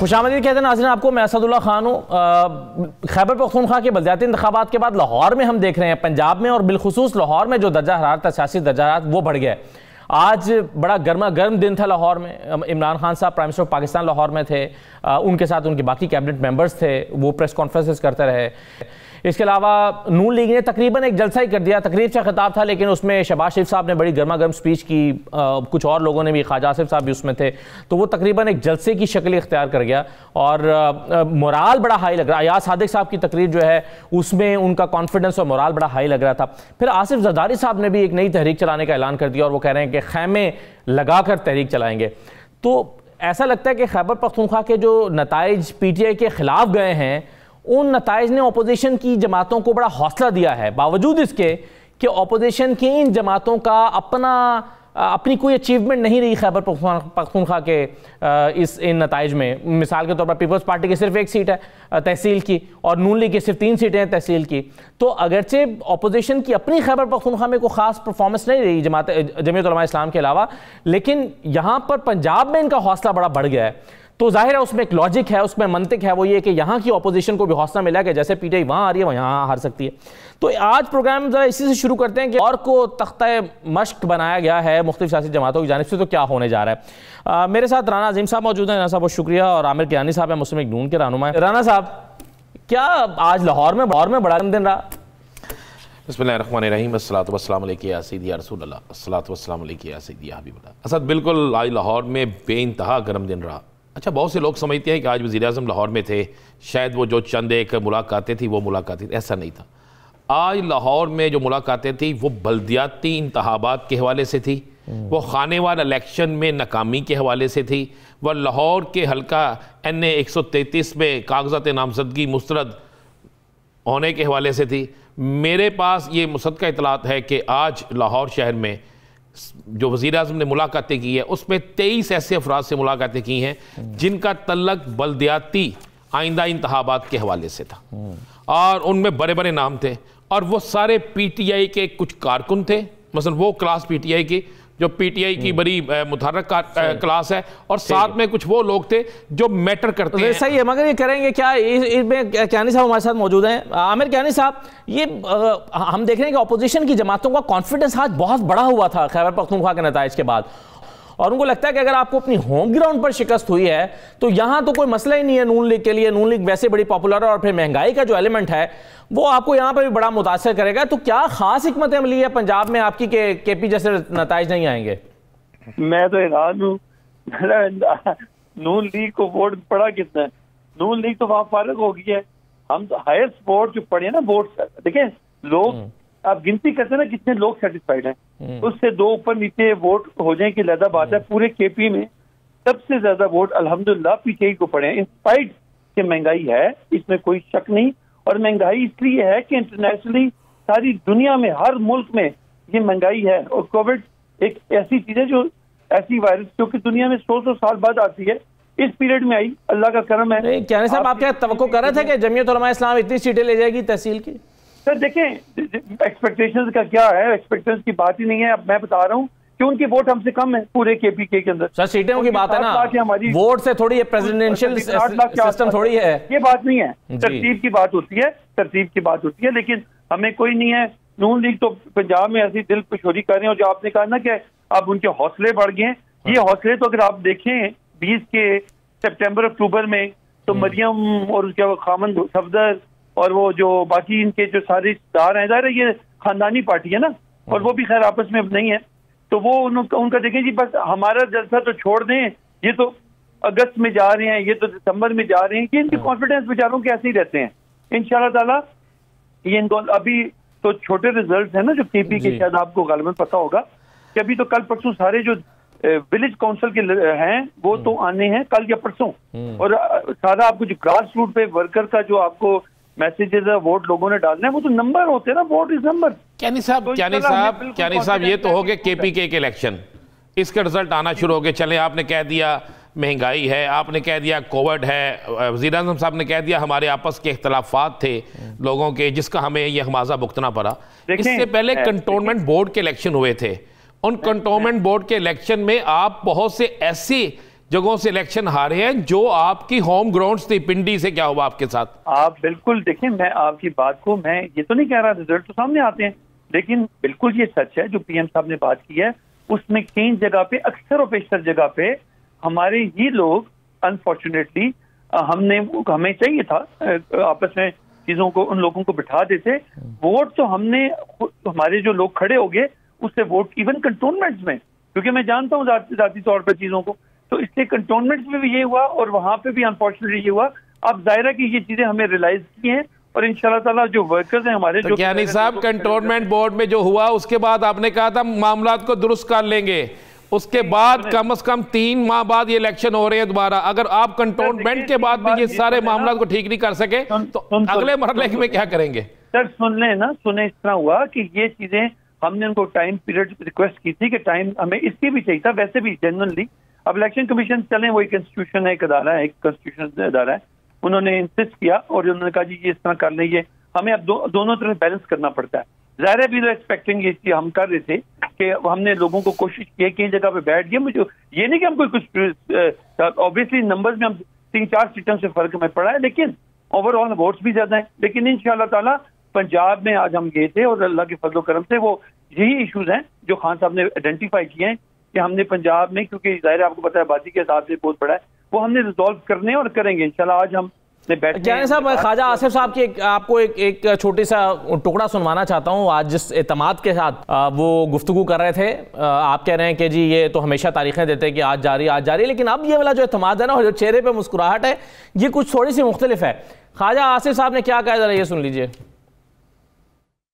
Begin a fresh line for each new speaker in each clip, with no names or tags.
खुशामदीद कहते हैं नाज़रीन आपको। मैं असदुल्ला खान हूँ। खैबर पख्तूनख्वा के बलदियाती इंतखाबात के बाद लाहौर में हम देख रहे हैं, पंजाब में और बिलखुसूस लाहौर में जो दर्जा हरारत, सियासी दर्जा हरारत वो बढ़ गया है। आज बड़ा गर्मा गर्म दिन था लाहौर में। इमरान खान साहब prime minister of Pakistan Lahore में थे, उनके साथ उनके बाकी कैबिनेट मेंबर्स थे, वो प्रेस कॉन्फ्रेंसेस करते रहे। इसके अलावा नून लीग ने तकरीबन एक जलसा ही कर दिया, तकरीब से खिताब था, लेकिन उसमें शहबाज शरीफ साहब ने बड़ी गर्मा गर्म स्पीच की, कुछ और लोगों ने भी, ख्वाजा आसिफ साहब भी उसमें थे, तो वो तकरीबन एक जलसे की शक्ल इख्तियार कर गया और मोराल बड़ा हाई लग रहा। अयाज सादिक साहब की तकरीर जो है उसमें उनका कॉन्फिडेंस और मोराल बड़ा हाई लग रहा था। फिर आसिफ जरदारी साहब ने भी एक नई तहरीक चलाने का ऐलान कर दिया और वो कह रहे हैं कि खैमे लगाकर तहरीक चलाएंगे। तो ऐसा लगता है कि खैबर पख्तूनख्वा के जो नताइज पीटीआई के खिलाफ गए हैं, उन नताइज ने अपोजिशन की जमातों को बड़ा हौसला दिया है, बावजूद इसके कि अपोजिशन की इन जमातों का अपनी कोई अचीवमेंट नहीं रही खैबर पख्तूनख्वा के इन नताइज में। मिसाल के तौर पर पीपल्स पार्टी की सिर्फ एक सीट है तहसील की और नून लीग की सिर्फ 3 सीटें हैं तहसील की। तो अगरचे अपोजिशन की अपनी खैबर पख्तूनख्वा में कोई खास परफॉर्मेंस नहीं रही जमीयत उलमा इस्लाम के अलावा, लेकिन यहाँ पर पंजाब में इनका हौसला बड़ा बढ़ गया है। तो जाहिर है उसमें एक लॉजिक है, उसमें मंतिक है, वो ये कि यहाँ की अपोजिशन को भी हौसला मिला कि जैसे पीटीआई वहाँ आ रही है वहाँ यहाँ हार सकती है। तो आज प्रोग्राम जरा इसी से शुरू करते हैं कि और को तख्ता मश्क बनाया गया है मुख्तलिफ सियासी जमातों की जानिब से, तो क्या होने जा रहा है। मेरे साथ राना अजीम साहब मौजूद हैं, राना साहब बहुत शुक्रिया, और आमिर कियानी साहब है मुस्लिम लीग नून के रहनुमा। राना साहब, क्या आज लाहौर में बड़ा दिन रहा?
बिस्मिल्लाहिर्रहमानिर्रहीम, अस्सलातु वस्सलामु अलैका या सय्यदी या रसूल अल्लाह, अस्सलातु वस्सलामु अलैका या सय्यदी या हबीब अल्लाह। असद बिल्कुल आज लाहौर में बेइंतहा गर्म दिन रहा। अच्छा, बहुत से लोग समझते हैं कि आज वज़ीर आज़म लाहौर में थे, शायद वो जो चंद एक मुलाकातें थी वो मुलाकातें, ऐसा नहीं था। आज लाहौर में जो मुलाकातें थी वो बल्दियाती इंतखाबात के हवाले से थी, वो खानेवार इलेक्शन में नाकामी के हवाले से थी, वह लाहौर के हल्का NA 133 में कागज़ात नामजदगी मुस्तरद होने के हवाले से थी। मेरे पास ये मुसद्दक़ा इतलात है कि आज लाहौर शहर में जो वज़ीर आज़म ने मुलाकातें की है उसमें 23 ऐसे अफराद से मुलाकातें की हैं जिनका तल्लक बल्दियाती आइंदा इंतखाबात के हवाले से था, और उनमें बड़े बड़े नाम थे, और वो सारे पीटीआई के कुछ कारकुन थे, मसलन वो क्लास पीटीआई की जो पीटीआई की बड़ी मुतहर्रिक क्लास है, और साथ में कुछ वो लोग थे जो मैटर करते हैं।
सही है, मगर ये करेंगे क्या? इसमें कियानी साहब हमारे साथ मौजूद हैं। आमिर कियानी साहब, ये हम देख रहे हैं कि अपोजिशन की जमातों का कॉन्फिडेंस आज बहुत बड़ा हुआ था खैबर पख्तूनख्वा के नताइज के बाद, और उनको लगता है कि अगर आपको अपनी होम ग्राउंड पर शिकस्त हुई है तो यहाँ तो कोई मसला ही नहीं है नून लीग के लिए। नून लीग वैसे बड़ी पॉपुलर है, और फिर महंगाई का जो एलिमेंट है वो आपको यहाँ पर भी बड़ा मुतासर करेगा। तो क्या खास हिकमत अमली है पंजाब में आपकी के केपी जैसे नताइज नहीं आएंगे?
मैं तो हैरान हूँ, नून लीग को वोट पड़ा कितना है? नून लीग तो वहाँ फारग हो गई है। हम तो हाईएस्ट वोट जो पड़े ना वोट, देखें लोग आप गिनती करते हैं ना कितने लोग सेटिस्फाइड हैं, उससे 2 ऊपर नीचे वोट हो जाए कि लदा बात है। पूरे केपी में सबसे ज्यादा वोट अल्हम्दुलिल्लाह पीटीआई को पड़े हैं, इंस्पाइट कि महंगाई है, इसमें कोई शक नहीं। और महंगाई इसलिए है कि इंटरनेशनली सारी दुनिया में हर मुल्क में ये महंगाई है, और कोविड एक ऐसी चीज है, जो ऐसी वायरस जो कि दुनिया में 100 साल बाद आती है, इस पीरियड में आई, अल्लाह का करम है।
कियानी साहब, आप क्या तवक्को कर रहे थे कि जमीयत उलमा इस्लाम इतनी सीटें ले जाएगी तहसील की?
सर देखें, एक्सपेक्टेशंस का क्या है, एक्सपेक्टेशंस की बात ही नहीं है। अब मैं बता रहा हूँ कि उनकी वोट हमसे कम है पूरे केपीके के अंदर।
सर सीटें की बात है ना, वोट से थोड़ी है, प्रेसिडेंशियल सिस्टम थोड़ी है, ये
बात नहीं है। तरतीब की बात होती है, तरतीब की बात होती है, लेकिन हमें कोई नहीं है। नून लीग तो पंजाब में ऐसी दिल पेशोरी कर रहे हैं, और जो आपने कहा ना कि अब उनके हौसले बढ़ गए, ये हौसले तो अगर आप देखें 20 के सितंबर अक्टूबर में तो मरियम और उसके खामन सफदर और वो जो बाकी इनके जो सारे रिश्तेदार हैं, ज़ाहिर है ये खानदानी पार्टी है ना, और वो भी खैर आपस में अब नहीं है, तो वो उनका देखें जी बस हमारा जलसा तो छोड़ दें, ये तो अगस्त में जा रहे हैं, ये तो दिसंबर में जा रहे हैं, कि इनके कॉन्फिडेंस बेचारों के ऐसे ही रहते हैं। इंशाल्लाह ताला ये इनको अभी तो छोटे रिजल्ट है ना जो केपी के, शायद आपको गालिबन पता होगा कि अभी तो कल परसों सारे जो विलेज काउंसिल के हैं वो तो आने हैं कल या परसों, और सारा आपको जो ग्रास रूट पे वर्कर का जो आपको मैसेजेस है, वोट लोगों ने डालना है, वो तो नंबर होते हैं ना, वोट इज नंबर।
कियानी साहब ये तो हो गए केपीके के इलेक्शन, इसके रिजल्ट आना शुरू हो गए। चले, आपने कह दिया महंगाई है, आपने कह दिया कोविड है, वज़ीर आज़म साहब ने कह दिया हमारे आपस के इख्तलाफात थे लोगों के, जिसका हमें ये हमाजा भुगतना पड़ा। इससे पहले कंटोनमेंट बोर्ड के इलेक्शन हुए थे, उन कंटोनमेंट बोर्ड के इलेक्शन में आप बहुत से ऐसे जगहों से इलेक्शन हारे हैं, जो आपकी होम ग्राउंड्स थी। पिंडी से क्या हुआ आपके साथ?
आप बिल्कुल देखें, मैं आपकी बात को, मैं ये तो नहीं कह रहा रिजल्ट तो सामने आते हैं, लेकिन बिल्कुल ये सच है जो पीएम साहब ने बात की है, उसमें कई जगह पे, अक्सर और पेशतर जगह पे हमारे ही लोग अनफॉर्चुनेटली, हमें चाहिए था आपस में चीजों को, उन लोगों को बिठा देते। वोट तो हमने, हमारे जो लोग खड़े हो गए उससे वोट, इवन कंटोनमेंट्स में, क्योंकि मैं जानता हूँ जाती तौर पर चीजों को, तो इसलिए कंटोनमेंट्स में भी ये हुआ और वहां पे भी अनफॉर्चुनेटली ये हुआ। अब जाहिर है कि ये चीजें हमें रियलाइज की हैं और इंशाल्लाह ताला जो वर्कर्स हैं हमारे,
तो यानी साहब कंटोनमेंट बोर्ड में जो हुआ उसके बाद आपने कहा था मामला को दुरुस्त कर लेंगे, उसके बाद कम से कम 3 माह बाद ये इलेक्शन हो रहे हैं दोबारा। अगर आप कंटोनमेंट के बाद भी ये सारे मामला को ठीक नहीं कर सके तो अगले मरहले में क्या करेंगे?
सर सुन लें ना, सुने, इस तरह हुआ कि ये चीजें हमने उनको टाइम पीरियड रिक्वेस्ट की थी कि टाइम हमें इसकी भी चाहिए था, वैसे भी जेन्युइनली। अब इलेक्शन कमीशन चले, वही इंस्टीट्यूशन है, एक अदारा है, एक कॉन्स्टिट्यूशन अदारा है, उन्होंने इंसिस्ट किया और उन्होंने कहा जी ये इस तरह कर लेंगे। हमें अब दोनों तरफ बैलेंस करना पड़ता है। जाहिर है भी तो एक्सपेक्टिंग ये चीज हम कर रहे थे कि हमने लोगों को कोशिश की, कई जगह पे बैठ गए। मुझे ये नहीं कि हम कोई कुछ, ऑब्वियसली नंबर्स में हम 3-4 सीटों से फर्क में पड़ा है, लेकिन ओवरऑल वोट्स भी ज्यादा है। लेकिन इंशाल्लाह ताला पंजाब में आज हम गए थे और अल्लाह के फजल करम से वो यही इश्यूज हैं जो खान साहब ने आइडेंटिफाई किए हैं कि हमने पंजाब में, क्योंकि जाहिर है आपको पता है आबादी के हिसाब से बहुत बड़ा है, वो हमने रिजॉल्व करने और करेंगे इंशाल्लाह। आज हम
साहब, ख्वाजा आसिफ साहब की आपको एक छोटी सा टुकड़ा सुनवाना चाहता हूँ। आज जिस एतमाद के साथ वो गुफ्तगू कर रहे थे, आप कह रहे हैं कि जी ये तो हमेशा तारीखें देते हैं कि आज जारी, लेकिन अब ये वाला जो एतमाद है ना, और जो चेहरे पे मुस्कुराहट है, ये कुछ थोड़ी सी मुख्तलिफ है। ख्वाजा आसिफ साहब ने क्या कहा, जरा ये सुन लीजिए।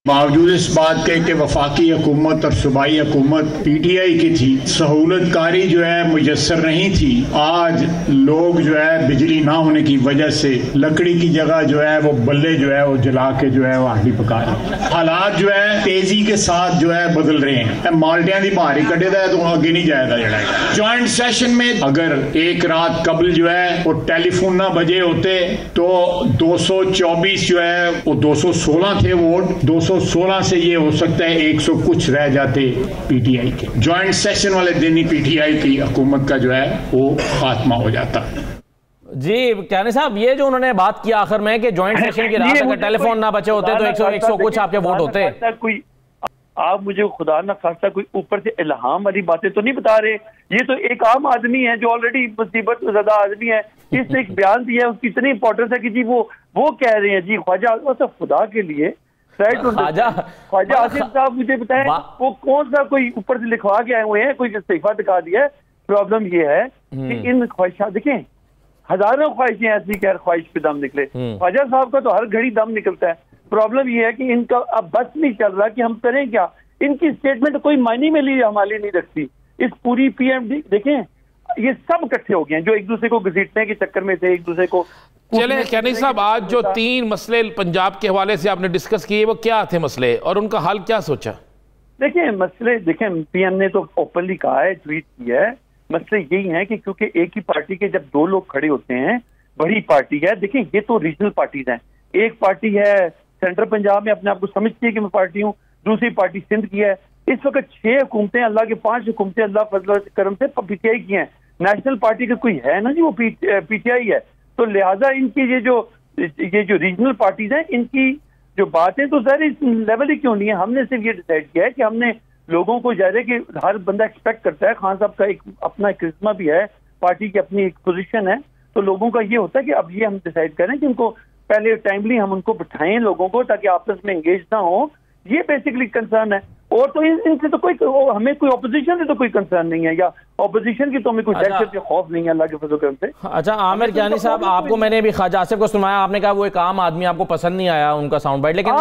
बावजूद इस बात के कि वफाकी हुकूमत और सूबाई हुकूमत पीटीआई की थी, सहूलतकारी जो है मुयसर नहीं थी। आज लोग जो है बिजली ना होने की वजह से लकड़ी की जगह जो है वो बल्ले जो है वो जला के जो है वो हांडी पका रहे। हालात जो है तेजी के साथ जो है बदल रहे हैं। माल्टिया की बाहरी कटे दा तो आगे नहीं जाएगा। जड़ा ज्वाइंट सेशन में अगर एक रात कबल जो है वो टेलीफोन ना बजे होते तो 224 जो है वो 216 थे वोट, 216 से ये हो सकता है 100 कुछ रह जाते पीटीआई के। ज्वाइंट सेशन वाले दिन ही पीटीआई की हुकूमत का जो है वो खात्मा हो जाता।
जी कहने साहब, ये जो उन्होंने बात की आखिर में कि ज्वाइंट सेशन की रात अगर टेलीफोन ना बचे होते तो 100 कुछ आपके वोट होते।
कोई आप मुझे खुदा ना खास्ता कोई ऊपर से इल्हाम वाली बातें तो नहीं बता रहे। ये तो एक आम आदमी है जो ऑलरेडी मुसीबत ज्यादा आदमी है, इसने एक बयान दिया है, उसकी इतनी इंपॉर्टेंस है कि जी वो कह रहे हैं जी ख्वाजा, खुदा के लिए ख्वाजा आसिफ साहब मुझे बताएं वो कौन सा कोई ऊपर से लिखवा के आए हुए हैं, कोई इस्तीफा दिखा दिया है। प्रॉब्लम ये है कि इन ख्वाहिशात, देखें हजारों ख्वाहिशें ऐसी कि हर ख्वाहिश पे दम निकले। ख्वाजा साहब का तो हर घड़ी दम निकलता है। प्रॉब्लम ये है कि इनका अब बस नहीं चल रहा कि हम करें क्या। इनकी स्टेटमेंट कोई मायने में लिए हमारे नहीं रखती। इस पूरी पीएमडी देखें, ये सब इकट्ठे हो गए हैं जो एक दूसरे को घसीटने के चक्कर में थे, एक दूसरे को।
चले कैनी साहब, आज जो 3 मसले पंजाब के हवाले से आपने डिस्कस किए वो क्या थे मसले और उनका हल क्या सोचा?
देखें मसले, देखें पीएम ने तो ओपनली कहा है, ट्वीट किया है, मसले यही हैं कि क्योंकि एक ही पार्टी के जब 2 लोग खड़े होते हैं, बड़ी पार्टी है। देखें ये तो रीजनल पार्टीज हैं। एक पार्टी है सेंट्रल पंजाब में अपने आप को समझती है कि मैं पार्टी हूँ, दूसरी पार्टी सिंध की है। इस वक्त 6 हुकूमतें, अल्लाह के 5 हुकूमतें अल्लाह फजल करम से पीटीआई की हैं। नेशनल पार्टी का कोई है ना जी, वो पीटीआई है। तो लिहाजा इनकी ये जो रीजनल पार्टीज हैं, इनकी जो बात है तो ज़ाहिर इस लेवल ही क्यों नहीं है। हमने सिर्फ ये डिसाइड किया है कि हमने लोगों को ज़ाहिर है कि हर बंदा एक्सपेक्ट करता है, खान साहब का एक अपना करिश्मा भी है, पार्टी की अपनी एक पोजीशन है, तो लोगों का ये होता है कि अब ये हम डिसाइड करें कि उनको पहले टाइमली हम उनको बिठाएं लोगों को, ताकि आपस में एंगेज ना हो। ये बेसिकली कंसर्न है। और तो इनसे तो कोई, हमें कोई ऑपोजिशन से तो कोई कंसर्न नहीं है, या ऑपोजिशन की तो हमें कोई दहशत या खौफ नहीं है अल्लाह के फजल करम से।
अच्छा आमिर कियानी साहब, आपको मैंने भी ख्वाजा आसिफ को सुनाया, आपने कहा वो एक आम आदमी, आपको पसंद नहीं आया उनका साउंड बाइट, लेकिन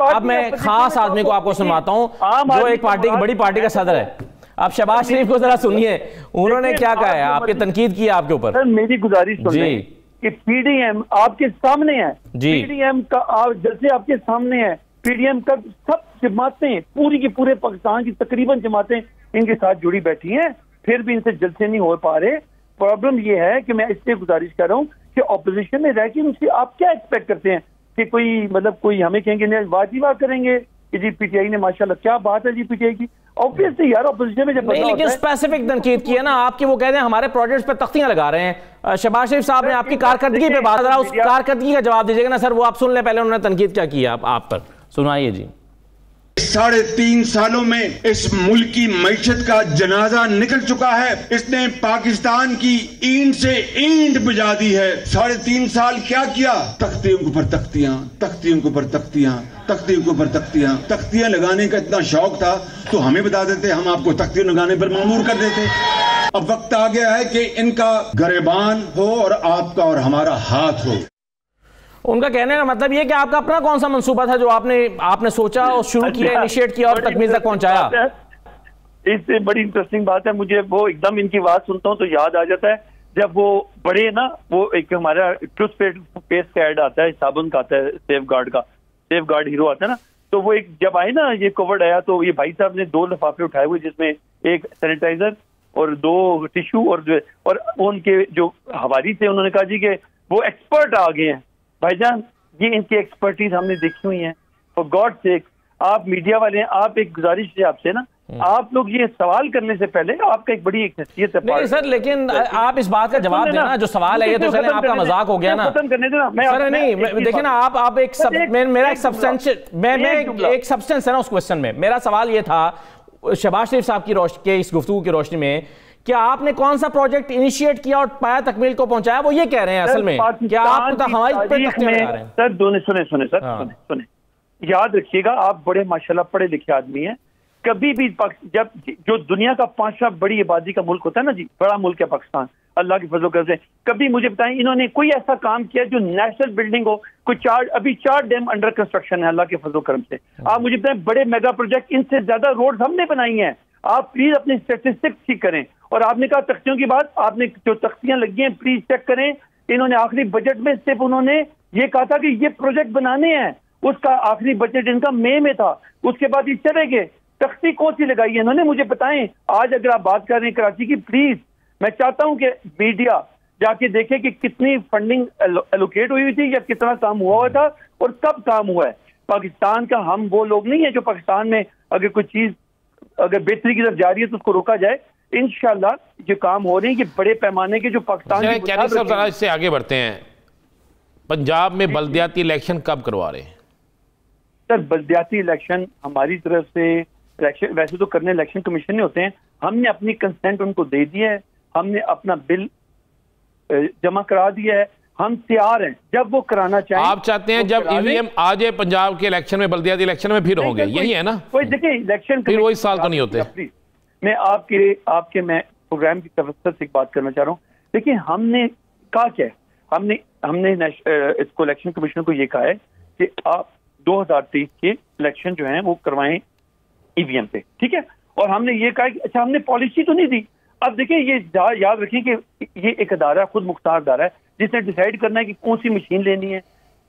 अब मैं खास आदमी को आपको सुनवाता हूँ जो एक पार्टी की, बड़ी पार्टी का सदर है। आप शहबाज शरीफ को जरा सुनिए, उन्होंने क्या कहा है, आपकी तनकीद की है आपके ऊपर।
सर मेरी गुजारिश सुनिए कि पीडीएम आपके सामने है, पीडीएम का जैसे आपके सामने है, पीडीएम का सब जमातें, पूरी की पूरे पाकिस्तान की तकरीबन जमातें इनके साथ जुड़ी बैठी हैं, फिर भी इनसे जलसे नहीं हो पा रहे। प्रॉब्लम ये है कि मैं इसलिए गुजारिश कर रहा हूँ कि ऑपोजिशन में रह के उनसे आप क्या एक्सपेक्ट करते हैं कि कोई मतलब कोई हमें कहेंगे नहीं वाजिबा करेंगे कि जी पीटीआई ने माशाल्लाह क्या बात है जी पीटीआई की। ऑब्वियसली यार ऑपोजिशन में जब
नहीं, लेकिन स्पेसिफिक तनकीद की है ना आपकी, वो कहते हैं हमारे प्रोजेक्ट्स पे तख्तियां लगा रहे हैं। शहबाज शरीफ साहब ने आपकी कारकर्दगी पे बात, उस कारकर्दगी का जवाब दीजिएगा ना सर, वो आप सुन लें पहले उन्होंने तनकीद क्या की आप पर, सुनाइए जी।
3.5 सालों में इस मुल्क की मईशत का जनाजा निकल चुका है। इसने पाकिस्तान की ईंट से ईंट बुझा दी है। 3.5 साल क्या किया? तख्तियों के ऊपर तख्तियां, तख्तियों के ऊपर तख्तियां, तख्तियों के ऊपर तख्तियां। तख्तियां लगाने का इतना शौक था तो हमें बता देते, हम आपको तख्तियां लगाने पर मजबूर कर देते। अब वक्त आ गया है कि इनका गरेबान हो और आपका और हमारा हाथ हो।
उनका कहने का मतलब ये कि आपका अपना कौन सा मंसूबा था जो आपने सोचा और शुरू किया, इनिशिएट किया और तकमील तक पहुंचाया?
इससे बड़ी इंटरेस्टिंग बात है, मुझे वो एकदम इनकी बात सुनता हूँ तो याद आ जाता है जब वो बड़े ना, वो एक हमारा ट्रूथ पेस्ट का ऐड आता है, साबुन का आता है, सेफ गार्ड हीरो आता है ना, तो वो एक जब आए ना ये कोविड आया तो ये भाई साहब ने 2 लिफाफे उठाए हुए जिसमें एक सैनिटाइजर और 2 टिश्यू और उनके जो हवारी थे उन्होंने कहा जी कि वो एक्सपर्ट आ गए हैं। भाईजान ये इनकी एक्सपर्टीज हमने देखी हुई है। फॉर गॉड सेक आप मीडिया वाले हैं, आप एक गुजारिश है आपसे ना, आप लोग ये सवाल करने से पहले आपका एक बड़ी एक हैसियत है।
नहीं सर, लेकिन आप इस बात का जवाब देना, जो सवाल है ये तो चले आपका मजाक हो गया ना,
खत्म करने देना।
सर नहीं देखिए ना, आप एक मेरा एक सब्सटेंस एक सब्सटेंस है ना उस क्वेश्चन में। मेरा सवाल ये था शहबाज शरीफ साहब की इस गुफ्तगू की रोशनी में, क्या आपने कौन सा प्रोजेक्ट इनिशिएट किया और पाया तकमील को पहुंचाया, वो ये कह रहे हैं असल में क्या आप हमारी
सर सुने याद रखिएगा, आप बड़े माशाल्लाह पढ़े लिखे आदमी हैं। कभी भी जब जो दुनिया का 5वां बड़ी आबादी का मुल्क होता है ना जी, बड़ा मुल्क है पाकिस्तान अल्लाह की फजल से, कभी मुझे बताएं इन्होंने कोई ऐसा काम किया जो नेशनल बिल्डिंग हो? अभी 4 डैम अंडर कंस्ट्रक्शन है अल्लाह के फजल करम से। आप मुझे बताएं बड़े मेगा प्रोजेक्ट, इनसे ज्यादा रोड हमने बनाई हैं। आप प्लीज अपनी स्टेटिस्टिक्स ठीक करें। और आपने कहा तख्तियों की बात, आपने जो तख्तियां लगी हैं प्लीज चेक करें। इन्होंने आखिरी बजट में सिर्फ उन्होंने ये कहा था कि ये प्रोजेक्ट बनाने हैं, उसका आखिरी बजट इनका मई में था, उसके बाद ये चले गए। तख्ती कौन सी लगाई है इन्होंने, मुझे बताएं। आज अगर आप बात कर रहे हैं कराची की, प्लीज मैं चाहता हूं कि मीडिया जाके देखे कि कितनी फंडिंग एलोकेट हुई थी या कितना काम हुआ था और कब काम हुआ है। पाकिस्तान का हम वो लोग नहीं है जो पाकिस्तान में अगर कोई चीज अगर बेहतरी की तरफ जा रही है तो उसको रोका जाए। इंशाल्लाह जो काम हो रहे हैं ये बड़े पैमाने के जो पाकिस्तान
के इससे आगे बढ़ते हैं। पंजाब में बल्दियाती इलेक्शन कब करवा रहे हैं?
सर बल्दियाती इलेक्शन हमारी तरफ से इलेक्शन वैसे तो करने इलेक्शन कमीशन ने होते हैं, हमने अपनी कंसेंट उनको दे दी है, हमने अपना बिल जमा करा दिया है, हम तैयार हैं जब वो कराना चाहें।
आप चाहते हैं जब ईवीएम आ जाए पंजाब के इलेक्शन में, बल्दियाती इलेक्शन में फिर होंगे, यही है ना?
कोई देखिए इलेक्शन
फिर वो इस साल तो नहीं होते।
मैं आपके मैं प्रोग्राम की तवज्जो से एक बात करना चाह रहा हूँ। देखिए हमने कहा क्या है, हमने इसको इलेक्शन कमीशन को ये कहा है कि आप 2023 के इलेक्शन जो हैं वो करवाएं ईवीएम पे, ठीक है। और हमने ये कहा कि अच्छा हमने पॉलिसी तो नहीं दी। अब देखिए ये याद रखिए कि ये एक अदारा खुद मुख्तार अदारा है जिसने डिसाइड करना है कि कौन सी मशीन लेनी है,